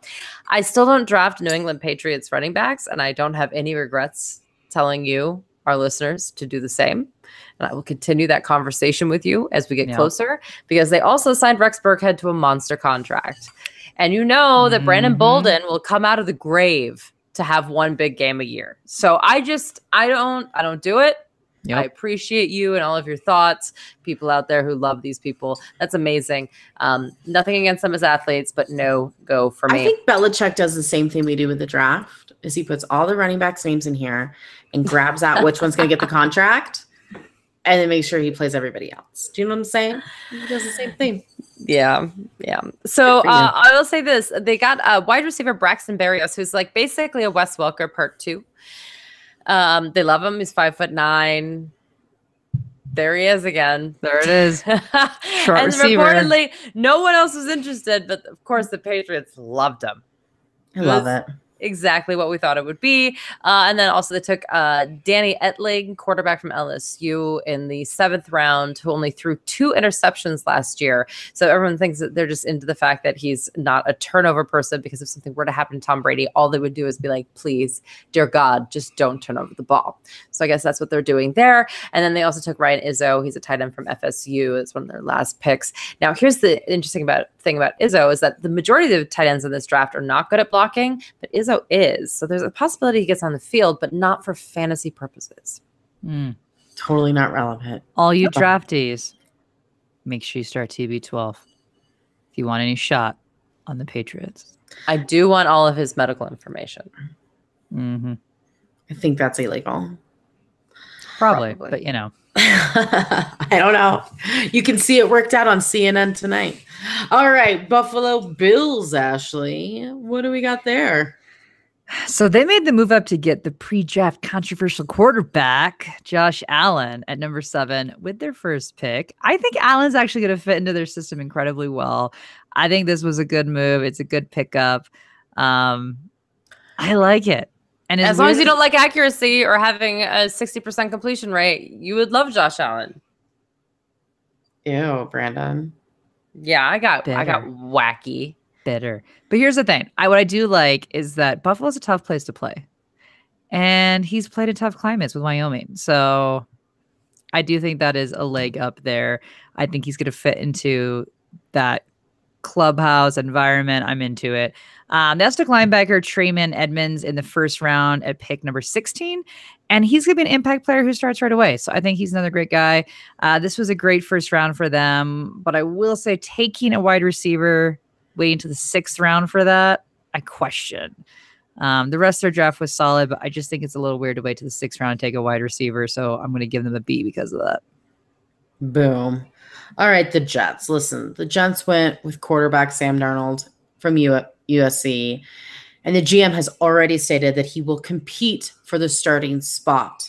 I still don't draft New England Patriots running backs, and I don't have any regrets telling you, our listeners, to do the same. And I will continue that conversation with you as we get closer, because they also signed Rex Burkhead to a monster contract. And you know that Brandon Bolden will come out of the grave to have one big game a year. So I don't do it. Yep. I appreciate you and all of your thoughts. People out there who love these people. That's amazing. Nothing against them as athletes, but no go for me. I think Belichick does the same thing we do with the draft, is he puts all the running backs' names in here and grabs out which one's going to get the contract and then makes sure he plays everybody else. Do you know what I'm saying? He does the same thing. Yeah. So I will say this. They got wide receiver Braxton Berrios, who's basically a Wes Welker part 2. They love him. He's 5'9". There he is again. There it is. Short and receiver. Reportedly, no one else was interested, but of course the Patriots loved him. I love it. Exactly what we thought it would be. And then also they took Danny Etling, quarterback from LSU, in the 7th round, who only threw 2 interceptions last year. So everyone thinks that they're just into the fact that he's not a turnover person, because if something were to happen to Tom Brady, all they would do is be like, please, dear God, just don't turn over the ball. So I guess that's what they're doing there. And then they also took Ryan Izzo. He's a tight end from FSU. It's one of their last picks. Now, here's the interesting thing about Izzo is that the majority of the tight ends in this draft are not good at blocking, but Izzo is. So there's a possibility he gets on the field, but not for fantasy purposes. Totally not relevant. All you draftees, make sure you start TB12. if you want any shot on the Patriots. I do want all of his medical information. Mm-hmm. I think that's illegal. Probably. But you know. I don't know. You can see it worked out on CNN tonight. All right, Buffalo Bills, Ashley. What do we got there? So they made the move up to get the pre-draft controversial quarterback, Josh Allen, at number 7 with their first pick. I think Allen's actually going to fit into their system incredibly well. I think this was a good move. It's a good pickup. I like it. And as long as you don't like accuracy or having a 60% completion rate, you would love Josh Allen. Ew, Brandon. Yeah, I got wacky. Bitter. But here's the thing. What I do like is that Buffalo's a tough place to play. And he's played in tough climates with Wyoming. So I do think that is a leg up there. I think he's going to fit into that clubhouse environment. I'm into it. That's the linebacker Raymond Edmunds in the first round at pick number 16. And he's going to be an impact player who starts right away. So I think he's another great guy. This was a great first round for them. But I will say taking a wide receiver, waiting to the 6th round for that, I question. The rest of their draft was solid, but I just think it's a little weird to wait to the 6th round and take a wide receiver. So I'm going to give them a B because of that. Boom. All right, the Jets. Listen, the Jets went with quarterback Sam Darold from USC, and the GM has already stated that he will compete for the starting spot.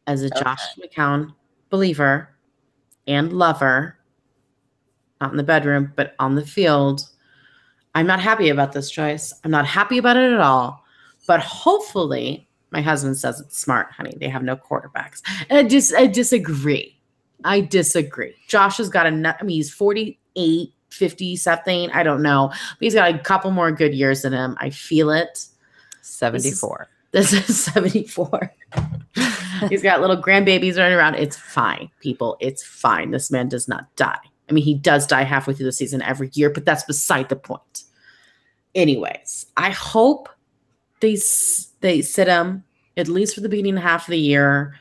As a Josh McCown believer and lover, not in the bedroom, but on the field, I'm not happy about this choice. I'm not happy about it at all. But hopefully, my husband says it's smart, honey. They have no quarterbacks. And I disagree. I disagree. Josh has got he's 48, 50 something. I don't know. But he's got a couple more good years in him. I feel it. 74. This is 74. He's got little grandbabies running around. It's fine, people. It's fine. This man does not die. I mean, he does die halfway through the season every year, but that's beside the point. Anyways, I hope they sit him at least for the beginning half of the year.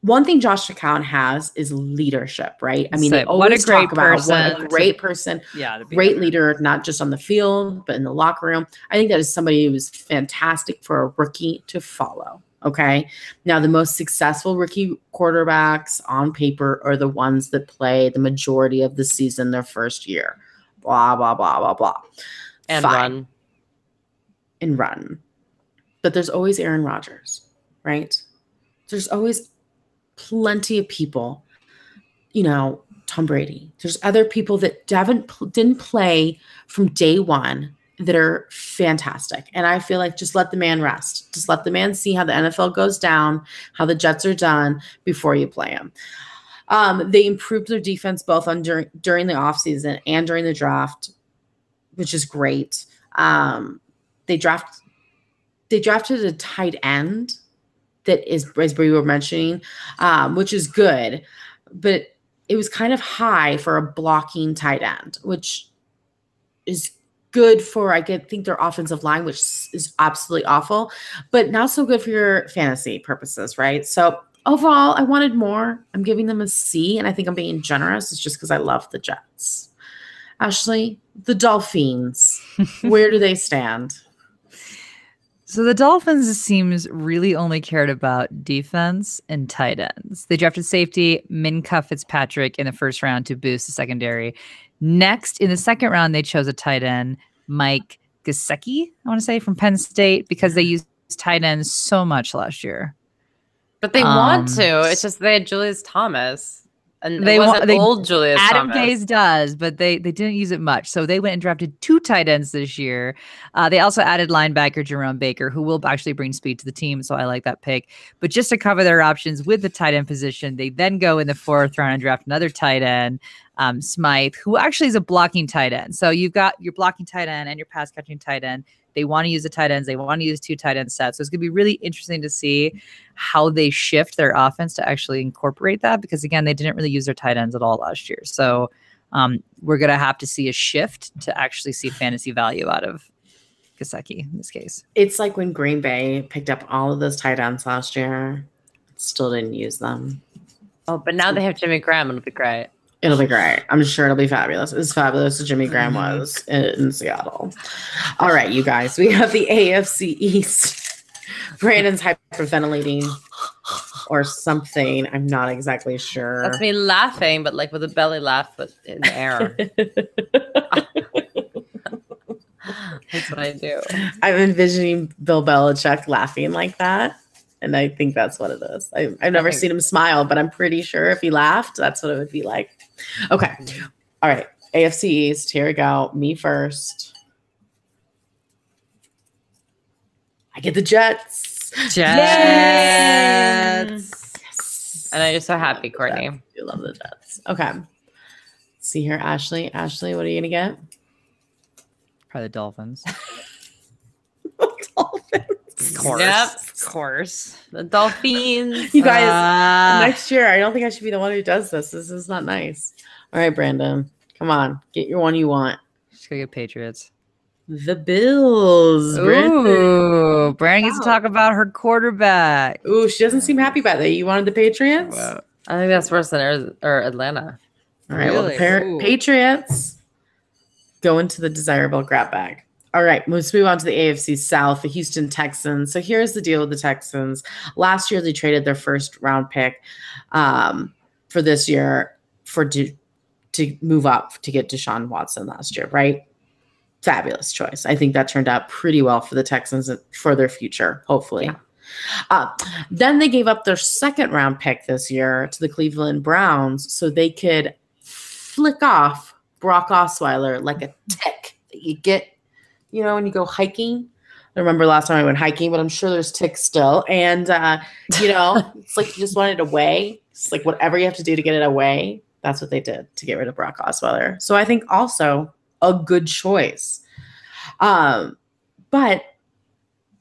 One thing Josh McCown has is leadership, right? I mean, they always talk about what a great person, great leader, not just on the field, but in the locker room. I think that is somebody who is fantastic for a rookie to follow. Okay. Now, the most successful rookie quarterbacks on paper are the ones that play the majority of the season their first year. Blah, blah, blah, blah, blah. And fine. run. But there's always Aaron Rodgers, right? There's always plenty of people, Tom Brady. There's other people that didn't play from day one that are fantastic. And I feel like just let the man rest. Just let the man see how the NFL goes down, how the Jets are done before you play him. They improved their defense both during the offseason and during the draft, which is great. They drafted a tight end that is, as we were mentioning, which is good. But it was kind of high for a blocking tight end, which is good for, I think, their offensive line, which is absolutely awful, but not so good for your fantasy purposes, right? So overall, I wanted more. I'm giving them a C, and I think I'm being generous. It's just because I love the Jets. Ashley, the Dolphins, where do they stand? So the Dolphins, it seems, really only cared about defense and tight ends. They drafted safety Minkah Fitzpatrick in the first round to boost the secondary. Next, in the second round, they chose a tight end, Mike Gesicki, I want to say, from Penn State, because they used tight ends so much last year. But they want to. It's just they had Julius Thomas. And they old Julius Adam Thomas. Gase does, but they didn't use it much. So they went and drafted 2 tight ends this year. They also added linebacker Jerome Baker, who will actually bring speed to the team. So I like that pick. But just to cover their options with the tight end position, they then go in the 4th round and draft another tight end, Smythe, who actually is a blocking tight end. So you've got your blocking tight end and your pass catching tight end. They want to use the tight ends. They want to use 2 tight end sets. So it's going to be really interesting to see how they shift their offense to actually incorporate that, because, again, they didn't really use their tight ends at all last year. So we're going to have to see a shift to actually see fantasy value out of Gesicki in this case. It's like when Green Bay picked up all of those tight ends last year, still didn't use them. Oh, but now they have Jimmy Graham. It'll be great. It'll be great. I'm sure it'll be fabulous. It's fabulous as Jimmy Graham was in Seattle. All right, you guys. We have the AFC East. Brandon's hyperventilating or something. I'm not exactly sure. That's me laughing, but like with a belly laugh, but in the air. That's what I do. I'm envisioning Bill Belichick laughing like that. And I think that's what it is. I've never seen him smile, but I'm pretty sure if he laughed, that's what it would be like. Okay. All right. AFC East. Here we go. Me first. I get the Jets. Jets. Yes. And I'm just so happy, Courtney. I love the Jets. Okay. Let's see here, Ashley. Ashley, what are you going to get? Probably the Dolphins. Dolphins. Of course. Yep. Of course. The Dolphins. You guys, next year, I don't think I should be the one who does this. This is not nice. All right, Brandon. Come on. Get your one you want. Just go get Patriots. The Bills. Ooh, Brandon gets to talk about her quarterback. Ooh, she doesn't seem happy about that. You wanted the Patriots? Wow. I think that's worse than Atlanta. All right, well, the Patriots go into the desirable grab bag. All right, let's move on to the AFC South, the Houston Texans. So here's the deal with the Texans. Last year, they traded their first round pick for this year to move up to get Deshaun Watson last year, right? Fabulous choice. I think that turned out pretty well for the Texans for their future, hopefully. Yeah. Then they gave up their second round pick this year to the Cleveland Browns so they could flick off Brock Osweiler like a tick that you get, you know, when you go hiking. I remember last time I went hiking, but I'm sure there's ticks still. And, you know, it's like you just want it away. It's like whatever you have to do to get it away. That's what they did to get rid of Brock Osweiler. So I think also a good choice. But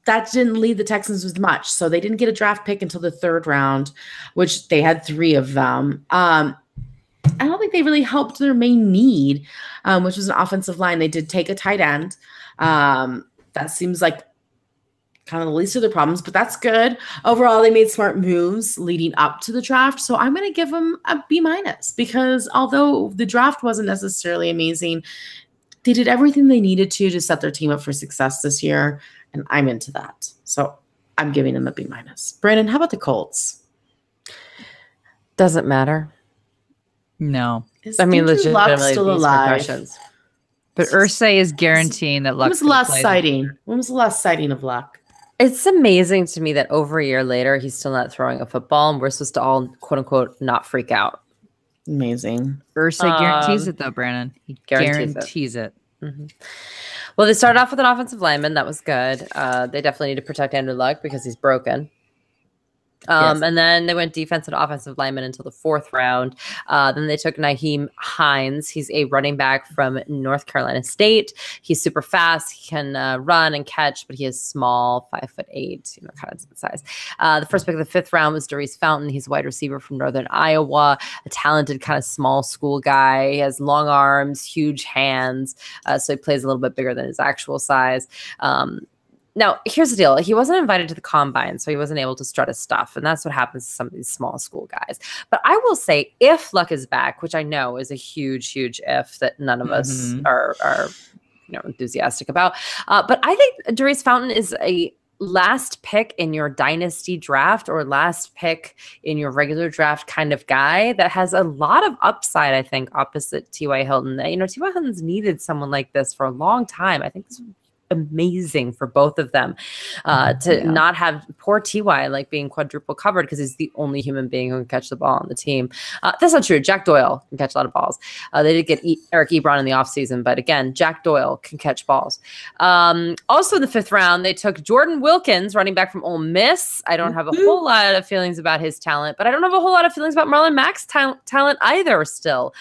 that didn't leave the Texans with much. So they didn't get a draft pick until the third round, which they had 3 of them. I don't think they really helped their main need, which was an offensive line. They did take a tight end. That seems like kind of the least of their problems, but that's good. Overall, they made smart moves leading up to the draft. So I'm going to give them a B- because although the draft wasn't necessarily amazing, they did everything they needed to set their team up for success this year. And I'm into that. So I'm giving them a B-. Brandon, how about the Colts? Doesn't matter. No. Legitimately Luck still alive? But Irsay is guaranteeing that Luck. When was the last sighting? When was the last sighting of Luck? It's amazing to me that over a year later, he's still not throwing a football, and we're supposed to all, quote unquote, not freak out. Amazing. Irsay guarantees it, though, Brandon. He guarantees it. Mm-hmm. Well, they started off with an offensive lineman. That was good. They definitely need to protect Andrew Luck because he's broken. Yes. And then they went defensive and offensive lineman until the 4th round. Then they took Nyheim Hines. He's a running back from North Carolina State. He's super fast. He can run and catch, but he is small, 5'8", kind of size. The first pick of the 5th round was Darius Fountain. He's a wide receiver from Northern Iowa, a talented kind of small school guy. He has long arms, huge hands, so he plays a little bit bigger than his actual size. Now, here's the deal. He wasn't invited to the combine, so he wasn't able to strut his stuff. And that's what happens to some of these small school guys. But I will say, if Luck is back, which I know is a huge, huge if that none of us are enthusiastic about. But I think Darius Fountain is a last pick in your dynasty draft or last pick in your regular draft kind of guy that has a lot of upside, I think, opposite T.Y. Hilton. T.Y. Hilton's needed someone like this for a long time. I think this would amazing for both of them not have poor TY like being quadruple covered because he's the only human being who can catch the ball on the team. That's not true. Jack Doyle can catch a lot of balls. They did get Eric Ebron in the offseason, but again, Jack Doyle can catch balls. Also in the 5th round, they took Jordan Wilkins, running back from Ole Miss. I don't have a whole lot of feelings about his talent, but I don't have a whole lot of feelings about Marlon Mack's talent either still.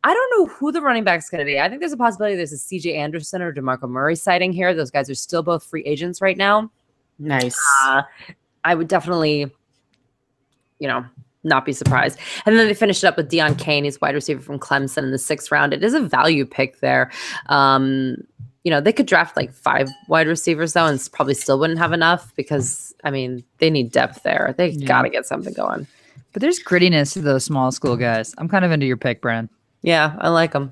I don't know who the running back is going to be. I think there's a possibility there's a CJ Anderson or DeMarco Murray sighting here. Those guys are still both free agents right now. Nice. I would definitely, not be surprised. And then they finished it up with Deon Kane. He's wide receiver from Clemson in the 6th round. It is a value pick there. They could draft like 5 wide receivers though, and probably still wouldn't have enough because, they need depth there. They got to get something going. But there's grittiness to those small school guys. I'm kind of into your pick, Brandon. Yeah, I like him.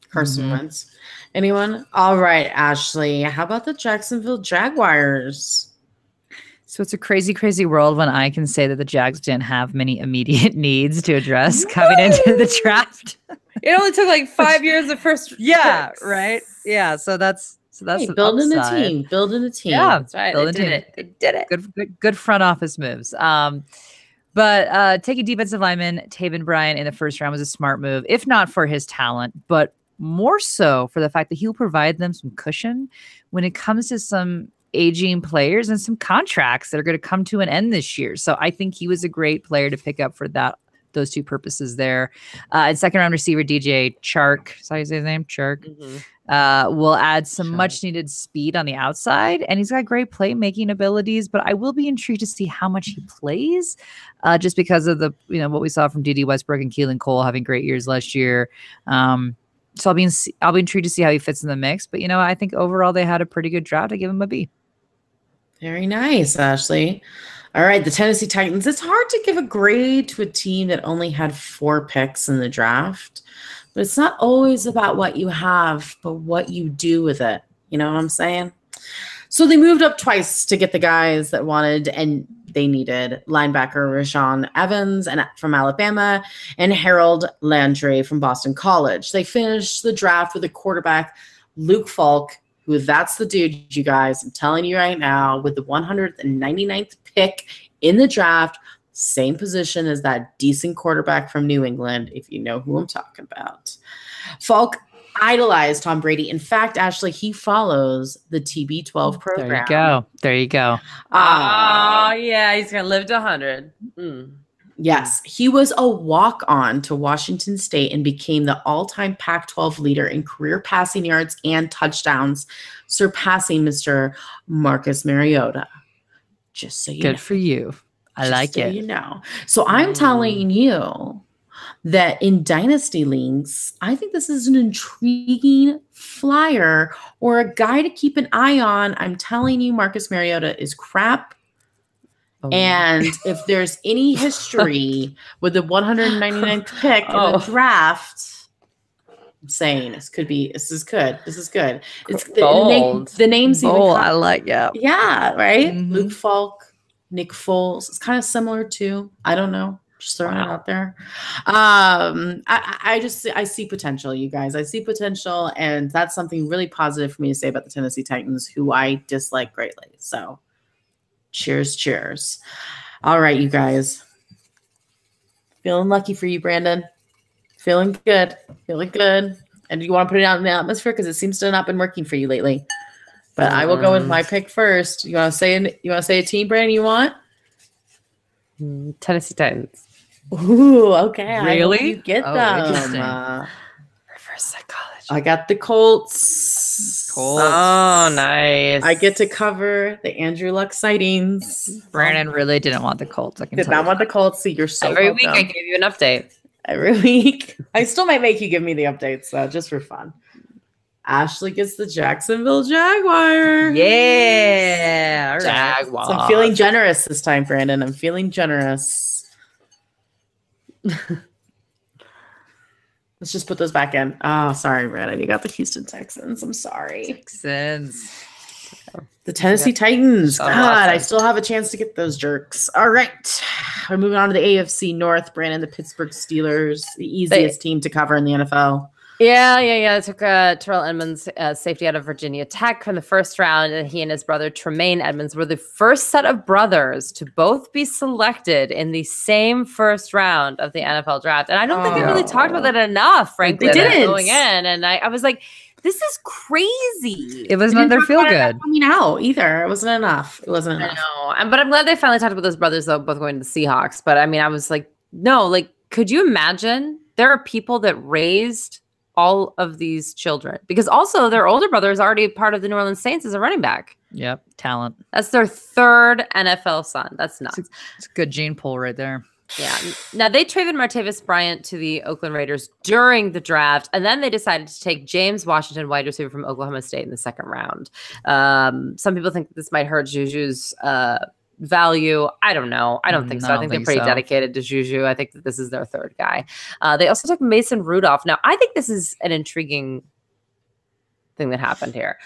Carson Wentz. Anyone? All right, Ashley. How about the Jacksonville Jaguars? So it's a crazy, crazy world when I can say that the Jags didn't have many immediate needs to address coming into the draft. It only took like 5 years of first. Yeah, picks. right. Yeah, so that's Hey, an building upside. a team. Building a team. Yeah, That's right. building They a did team. it. They did it. Good front office moves. But taking defensive lineman Taven Bryan in the first round was a smart move, if not for his talent, but more so for the fact that he'll provide them some cushion when it comes to some aging players and some contracts that are going to come to an end this year. So I think he was a great player to pick up for those two purposes there. And second round receiver DJ Chark, is that how you say his name? Chark. Will add some much needed speed on the outside, and he's got great playmaking abilities, but I will be intrigued to see how much he plays, just because of the what we saw from D.D. Westbrook and Keelan Cole having great years last year. So I'll be intrigued to see how he fits in the mix, but I think overall they had a pretty good draft. I give him a B. Very nice, Ashley. All right, the Tennessee Titans. It's hard to give a grade to a team that only had 4 picks in the draft, but it's not always about what you have, but what you do with it. You know what I'm saying? So they moved up twice to get the guys that wanted and they needed linebacker Rashaan Evans from Alabama and Harold Landry from Boston College. They finished the draft with a quarterback, Luke Falk, who that's the dude, you guys. I'm telling you right now, with the 199th pick in the draft, same position as that decent quarterback from New England, if you know who I'm talking about. Falk idolized Tom Brady. In fact, Ashley, he follows the TB12 program. There you go. Oh, yeah. He's going to live to 100. Yes. He was a walk-on to Washington State and became the all-time Pac-12 leader in career passing yards and touchdowns, surpassing Mr. Marcus Mariota. Just so you know. Good for you. I like it. You know. So I'm telling you that in dynasty leagues, I think this is an intriguing flyer or a guy to keep an eye on. I'm telling you, Marcus Mariota is crap. Oh. And if there's any history with the 199th pick in the draft, I'm saying this is good. It's the name's bold. I like, yeah. Yeah, right? Luke Falk, Nick Foles. It's kind of similar to, I don't know. Just throwing it out there. I see potential, you guys. I see potential, and that's something really positive for me to say about the Tennessee Titans, who I dislike greatly. So cheers. All right, you guys. Feeling lucky for you, Brandon. Feeling good. And do you want to put it out in the atmosphere? Because it seems to have not been working for you lately. But I will go with my pick first. You want to say a team, Brandon, you want? Tennessee Titans. Ooh, okay. Really? I hope you get them. Reverse psychology. I got the Colts. Oh, nice. I get to cover the Andrew Luck sightings. Brandon really didn't want the Colts. I did not want the Colts. So you're so Every welcome. week I gave you an update. Every week. I still might make you give me the updates, just for fun. Ashley gets the Jacksonville Jaguars. Yeah. All right. Jaguars. So I'm feeling generous this time, Brandon. I'm feeling generous. Let's just put those back in. Oh, sorry, Brandon. You got the Houston Texans. I'm sorry. Texans. The Tennessee Titans. Oh, God, awesome. I still have a chance to get those jerks. All right. We're moving on to the AFC North. Brandon, the Pittsburgh Steelers, the easiest team to cover in the NFL. Yeah. I took Terrell Edmunds, safety out of Virginia Tech from the first round, and he and his brother Tremaine Edmunds were the first set of brothers to both be selected in the same first round of the NFL draft. And I don't think they really talked about that enough, frankly. They didn't. Going in, and I was like, this is crazy. It was another feel good. Coming out either. It wasn't enough. I know. But I'm glad they finally talked about those brothers, though, both going to the Seahawks. But I mean, I was like, no, could you imagine? There are people that raised all of these children, because also their older brother is already part of the New Orleans Saints as a running back. Yep, talent. That's their third NFL son. That's nuts. It's a good gene pool right there. Yeah. Now they traded Martavis Bryant to the Oakland Raiders during the draft, and then they decided to take James Washington, wide receiver from Oklahoma State, in the second round. Some people think this might hurt Juju's value. I don't know. I don't think so. I think they're pretty dedicated to Juju. I think that this is their third guy. They also took Mason Rudolph. Now, I think this is an intriguing thing that happened here.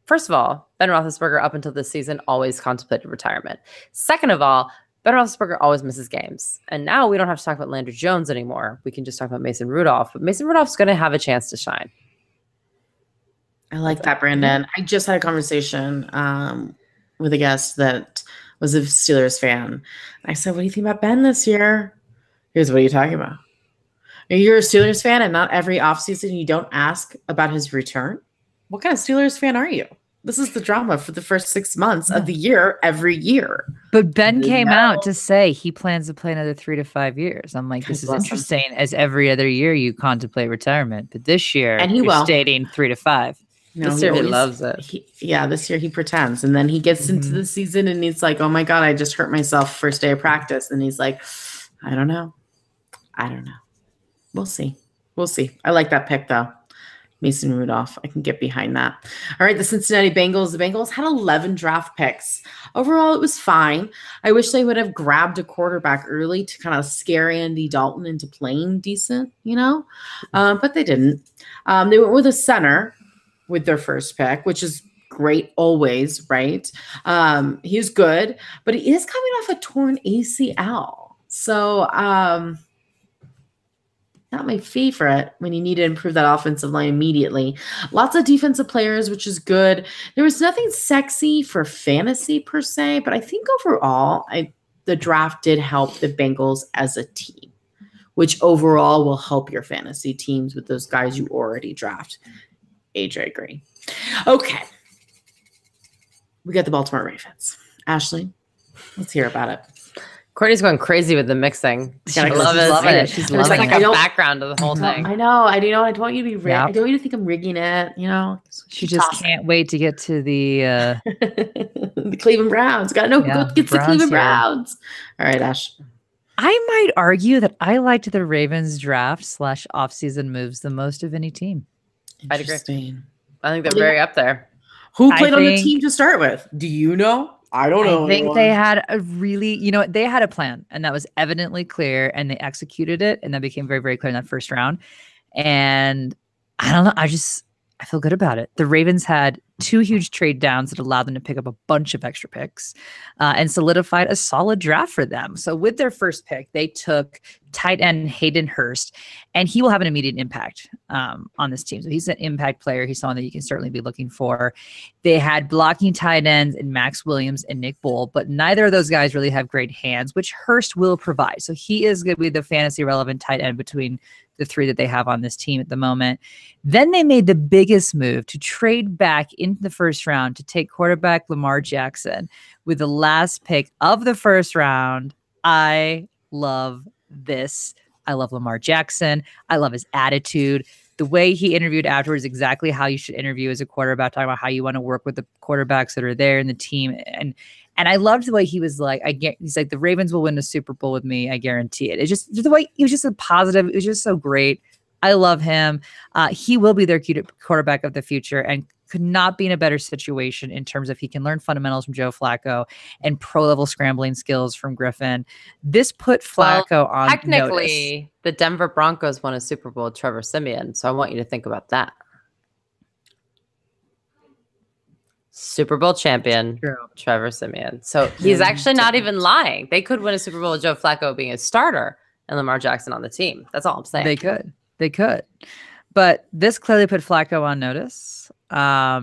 First of all, Ben Roethlisberger up until this season always contemplated retirement. Second of all, Ben Roethlisberger always misses games. And now we don't have to talk about Landry Jones anymore. We can just talk about Mason Rudolph. But Mason Rudolph's going to have a chance to shine. I like that, Brandon. I just had a conversation with a guest that was a Steelers fan. I said, what do you think about Ben this year? He goes, what are you talking about? You're a Steelers fan and not every offseason you don't ask about his return? What kind of Steelers fan are you? This is the drama for the first 6 months of the year, every year. But Ben came out to say he plans to play another 3 to 5 years. I'm like, this is interesting. As every other year you contemplate retirement, but this year you're stating 3 to 5. No, this year he loves it. This year he pretends. And then he gets into the season and he's like, oh my God, I just hurt myself first day of practice. And he's like, I don't know. We'll see. I like that pick though. Mason Rudolph. I can get behind that. All right, the Cincinnati Bengals. The Bengals had 11 draft picks. Overall, it was fine. I wish they would have grabbed a quarterback early to kind of scare Andy Dalton into playing decent, but they didn't. They went with a center with their first pick, which is great always, right? He's good, but he is coming off a torn ACL. So, not my favorite when you need to improve that offensive line immediately. Lots of defensive players, which is good. There was nothing sexy for fantasy per se, but I think overall, the draft did help the Bengals as a team, which overall will help your fantasy teams with those guys you already draft. AJ Green. Okay. We got the Baltimore Ravens. Ashley, let's hear about it. Courtney's going crazy with the mixing. She's loving it. She's loving like a background to the whole thing. I know. I don't want you to be I don't want you to think I'm rigging it. She just can't wait to get to the the Cleveland Browns. Got to know who gets the Cleveland Browns. All right, Ash. I might argue that I liked the Ravens draft / offseason moves the most of any team. I'd agree. I think they're very up there. Who played on the team to start with? Do you know? I don't know. I think they had a really, they had a plan and that was evidently clear and they executed it. And that became very, very clear in that first round. And I don't know. I feel good about it. The Ravens had 2 huge trade downs that allowed them to pick up a bunch of extra picks and solidified a solid draft for them. So with their first pick, they took tight end Hayden Hurst, and he will have an immediate impact on this team. So he's an impact player. He's someone that you can certainly be looking for. They had blocking tight ends in Max Williams and Nick Bull, but neither of those guys really have great hands, which Hurst will provide. So he is going to be the fantasy relevant tight end between the 3 that they have on this team at the moment. Then they made the biggest move to trade back into the first round to take quarterback Lamar Jackson with the last pick of the first round. I love this. I love Lamar Jackson. I love his attitude. The way he interviewed afterwards, exactly how you should interview as a quarterback, talking about how you want to work with the quarterbacks that are there in the team. And I loved the way he was like, he's like, the Ravens will win the Super Bowl with me. I guarantee it. It's just the way he was just a positive. It was just so great. I love him. He will be their quarterback of the future and could not be in a better situation in terms of he can learn fundamentals from Joe Flacco and pro-level scrambling skills from Griffin. This put Flacco on technically, notice. The Denver Broncos won a Super Bowl with Trevor Siemian, so I want you to think about that. Super Bowl champion, Trevor Siemian. So he's actually not even lying. They could win a Super Bowl with Joe Flacco being a starter and Lamar Jackson on the team. That's all I'm saying. They could. But this clearly put Flacco on notice. I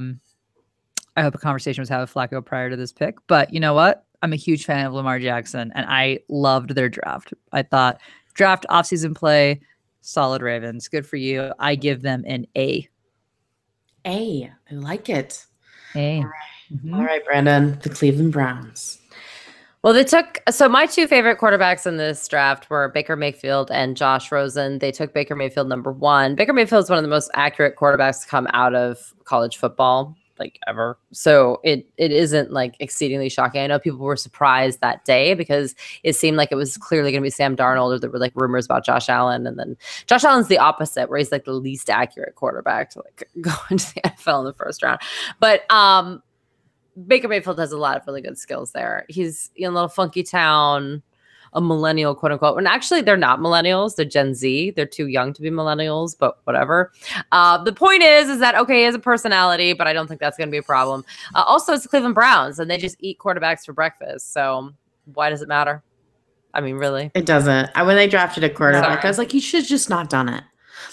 hope a conversation was had with Flacco prior to this pick. But you know what? I'm a huge fan of Lamar Jackson, and I loved their draft. I thought draft, offseason play, solid Ravens. Good for you. I give them an A. I like it. A. All right. All right, Brandon. The Cleveland Browns. Well, so my 2 favorite quarterbacks in this draft were Baker Mayfield and Josh Rosen. They took Baker Mayfield number 1. Baker Mayfield is one of the most accurate quarterbacks to come out of college football, like ever. So it isn't like exceedingly shocking. I know people were surprised that day because it seemed like it was clearly going to be Sam Darnold, or there were like rumors about Josh Allen. And then Josh Allen's the opposite, where he's like the least accurate quarterback to like go into the NFL in the first round. But Baker Mayfield has a lot of really good skills there. He's in a little funky town, a millennial, quote unquote. And actually, they're not millennials. They're Gen Z. They're too young to be millennials, but whatever. The point is that, okay, he has a personality, but I don't think that's going to be a problem. Also, it's the Cleveland Browns, and they just eat quarterbacks for breakfast. So why does it matter? I mean, really? It doesn't. When they drafted a quarterback, I was like, you should have just not done it.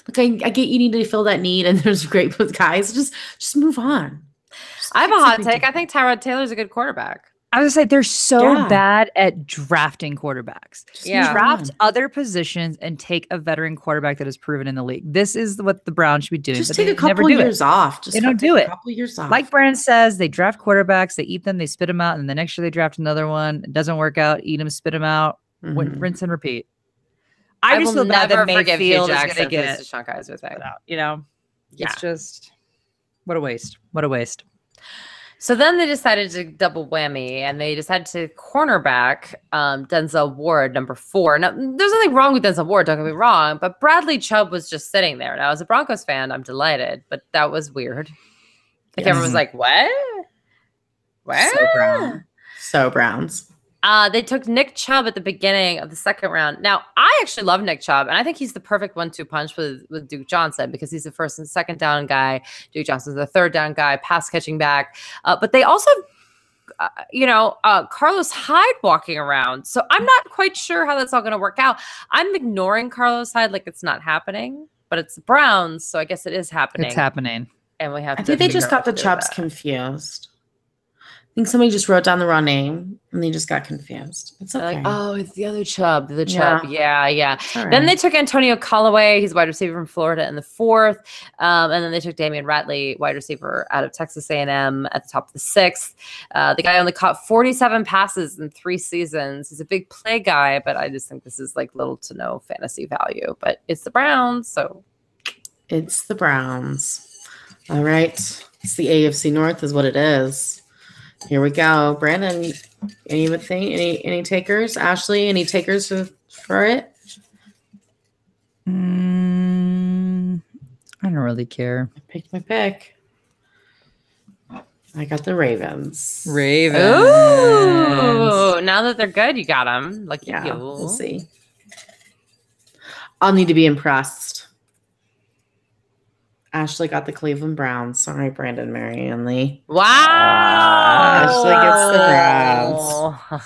Like, I get you need to fill that need, and there's great with guys. Just move on. I have a hot take. I think Tyrod Taylor's a good quarterback. I was gonna say they're so bad at drafting quarterbacks. Draft other positions and take a veteran quarterback that is proven in the league. This is what the Browns should be doing. Just take a couple years off. They don't do it. A couple years off. Like Brandon says, they draft quarterbacks, they eat them, they spit them out, and the next year they draft another one. It doesn't work out. Eat them, spit them out. Rinse and repeat. I just feel bad that Mayfield is going to get Deshaun Kaiser's back. You know, it's just what a waste. What a waste. So then they decided to double whammy, and they decided to cornerback Denzel Ward, number 4. Now, there's nothing wrong with Denzel Ward, don't get me wrong, but Bradley Chubb was just sitting there. Now, as a Broncos fan, I'm delighted, but that was weird. Like, everyone was like, what? What? So Browns. They took Nick Chubb at the beginning of the second round. Now, I actually love Nick Chubb, and I think he's the perfect 1-2 punch with Duke Johnson because he's the first and second down guy. Duke Johnson's the third down guy, pass catching back. But they also, Carlos Hyde walking around. So I'm not quite sure how that's all going to work out. I'm ignoring Carlos Hyde like it's not happening, but it's the Browns, so I guess it is happening. It's happening. And we have I think they just got the Chubbs confused. I think somebody just wrote down the wrong name and they just got confused. It's okay. Like, oh, it's the other Chubb. The Chubb. Yeah. Right. Then they took Antonio Callaway. He's wide receiver from Florida in the 4th. And then they took Damian Ratley, wide receiver out of Texas A&M at the top of the 6th. The guy only caught 47 passes in 3 seasons. He's a big play guy, but I just think this is like little to no fantasy value. But it's the Browns, so. It's the Browns. All right. It's the AFC North is what it is. Here we go. Brandon, any takers? Ashley, any takers for it? I don't really care. I picked my pick. I got the Ravens. Ooh, now that they're good, you got them. Like, yeah, we'll see. I'll need to be impressed. Ashley got the Cleveland Browns. Sorry, Brandon, Mary, and Lee. Wow. Ashley gets the Browns.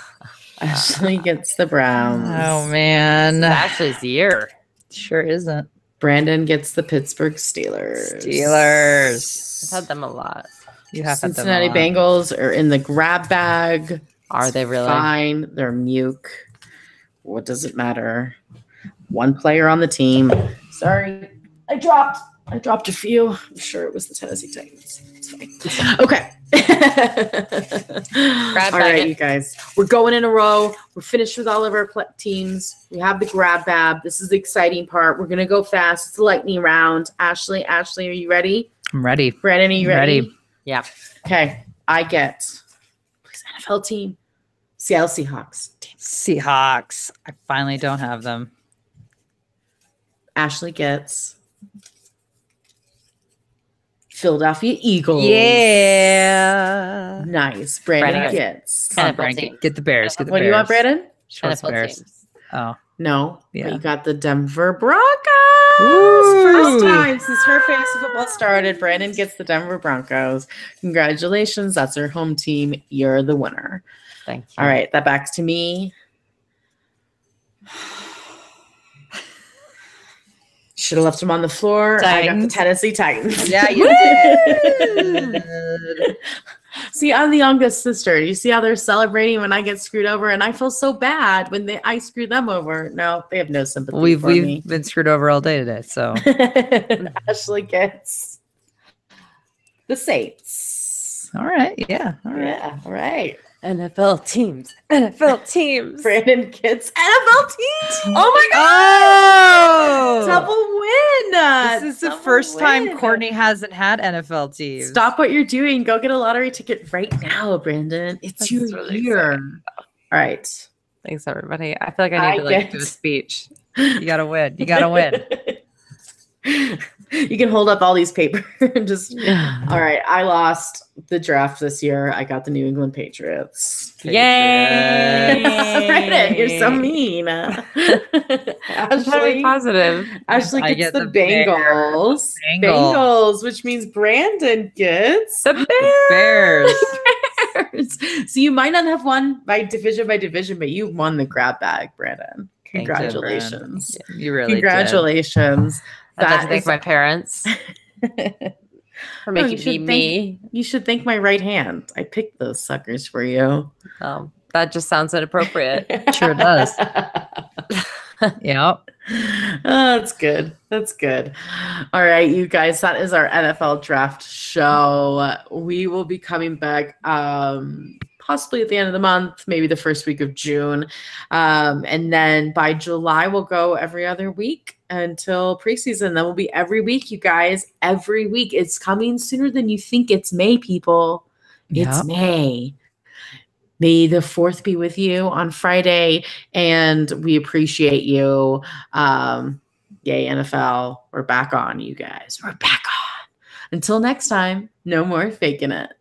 Ashley gets the Browns. Oh, man. Ashley's year. Sure isn't. Brandon gets the Pittsburgh Steelers. I've had them a lot. You have Cincinnati Bengals are in the grab bag. Are they really? Fine. They're muke. What does it matter? One player on the team. Sorry. I dropped a few. I'm sure it was the Tennessee Titans. It's fine. Okay. All right, you guys. We're going in a row. We're finished with all of our teams. We have the grab bab. This is the exciting part. We're going to go fast. It's a lightning round. Ashley, are you ready? I'm ready. Brandon, are you ready? Yeah. Okay. I get please NFL team. Seattle Seahawks. Seahawks. I finally don't have them. Ashley gets Philadelphia Eagles. Yeah. Nice. Brandon gets. Get the Bears. Get the What Bears. do you want, Brandon? NFL Bears. teams. Oh. No. Yeah. But you got the Denver Broncos. Ooh. First time since her fantasy football started. Brandon gets the Denver Broncos. Congratulations. That's her home team. You're the winner. Thank you. All right. That backs to me. Should have left him on the floor. Titans. I got the Tennessee Titans. Yeah, you did. See, I'm the youngest sister. You see how they're celebrating when I get screwed over, and I feel so bad when I screw them over. No, they have no sympathy for me. We've been screwed over all day today, so. Ashley gets the Saints. All right, yeah. All right. Yeah, all right. NFL teams. Brandon gets NFL teams. Oh my Oh! Double win. This is the first time Courtney hasn't had NFL teams. Stop what you're doing. Go get a lottery ticket right now, Brandon. It's That's your really year. exciting. All right. Thanks, everybody. I feel like I need to do a speech. You gotta win. You gotta win. You can hold up all these papers and just, all right, I lost the draft this year. I got the New England Patriots. Yay! Brandon, you're so mean. I'm trying to be positive. Ashley I gets get the the Bengals. Bengals. Which means Brandon gets The Bears. Bears. So you might not have won by division, but you won the grab bag, Brandon. Thank you, Congratulations. You really Congratulations. I'd like to thank my parents for making should me. You should thank my right hand. I picked those suckers for you. That just sounds inappropriate. Sure does. Yep. Oh, that's good. That's good. All right, you guys, that is our NFL draft show. We will be coming back possibly at the end of the month, maybe the first week of June. And then by July, we'll go every other week until preseason. Then we'll be every week, you guys. Every week. It's coming sooner than you think. It's May, people. It's May. May the 4th be with you on Friday, and we appreciate you. Yay, NFL. We're back on, you guys. We're back on. Until next time, no more faking it.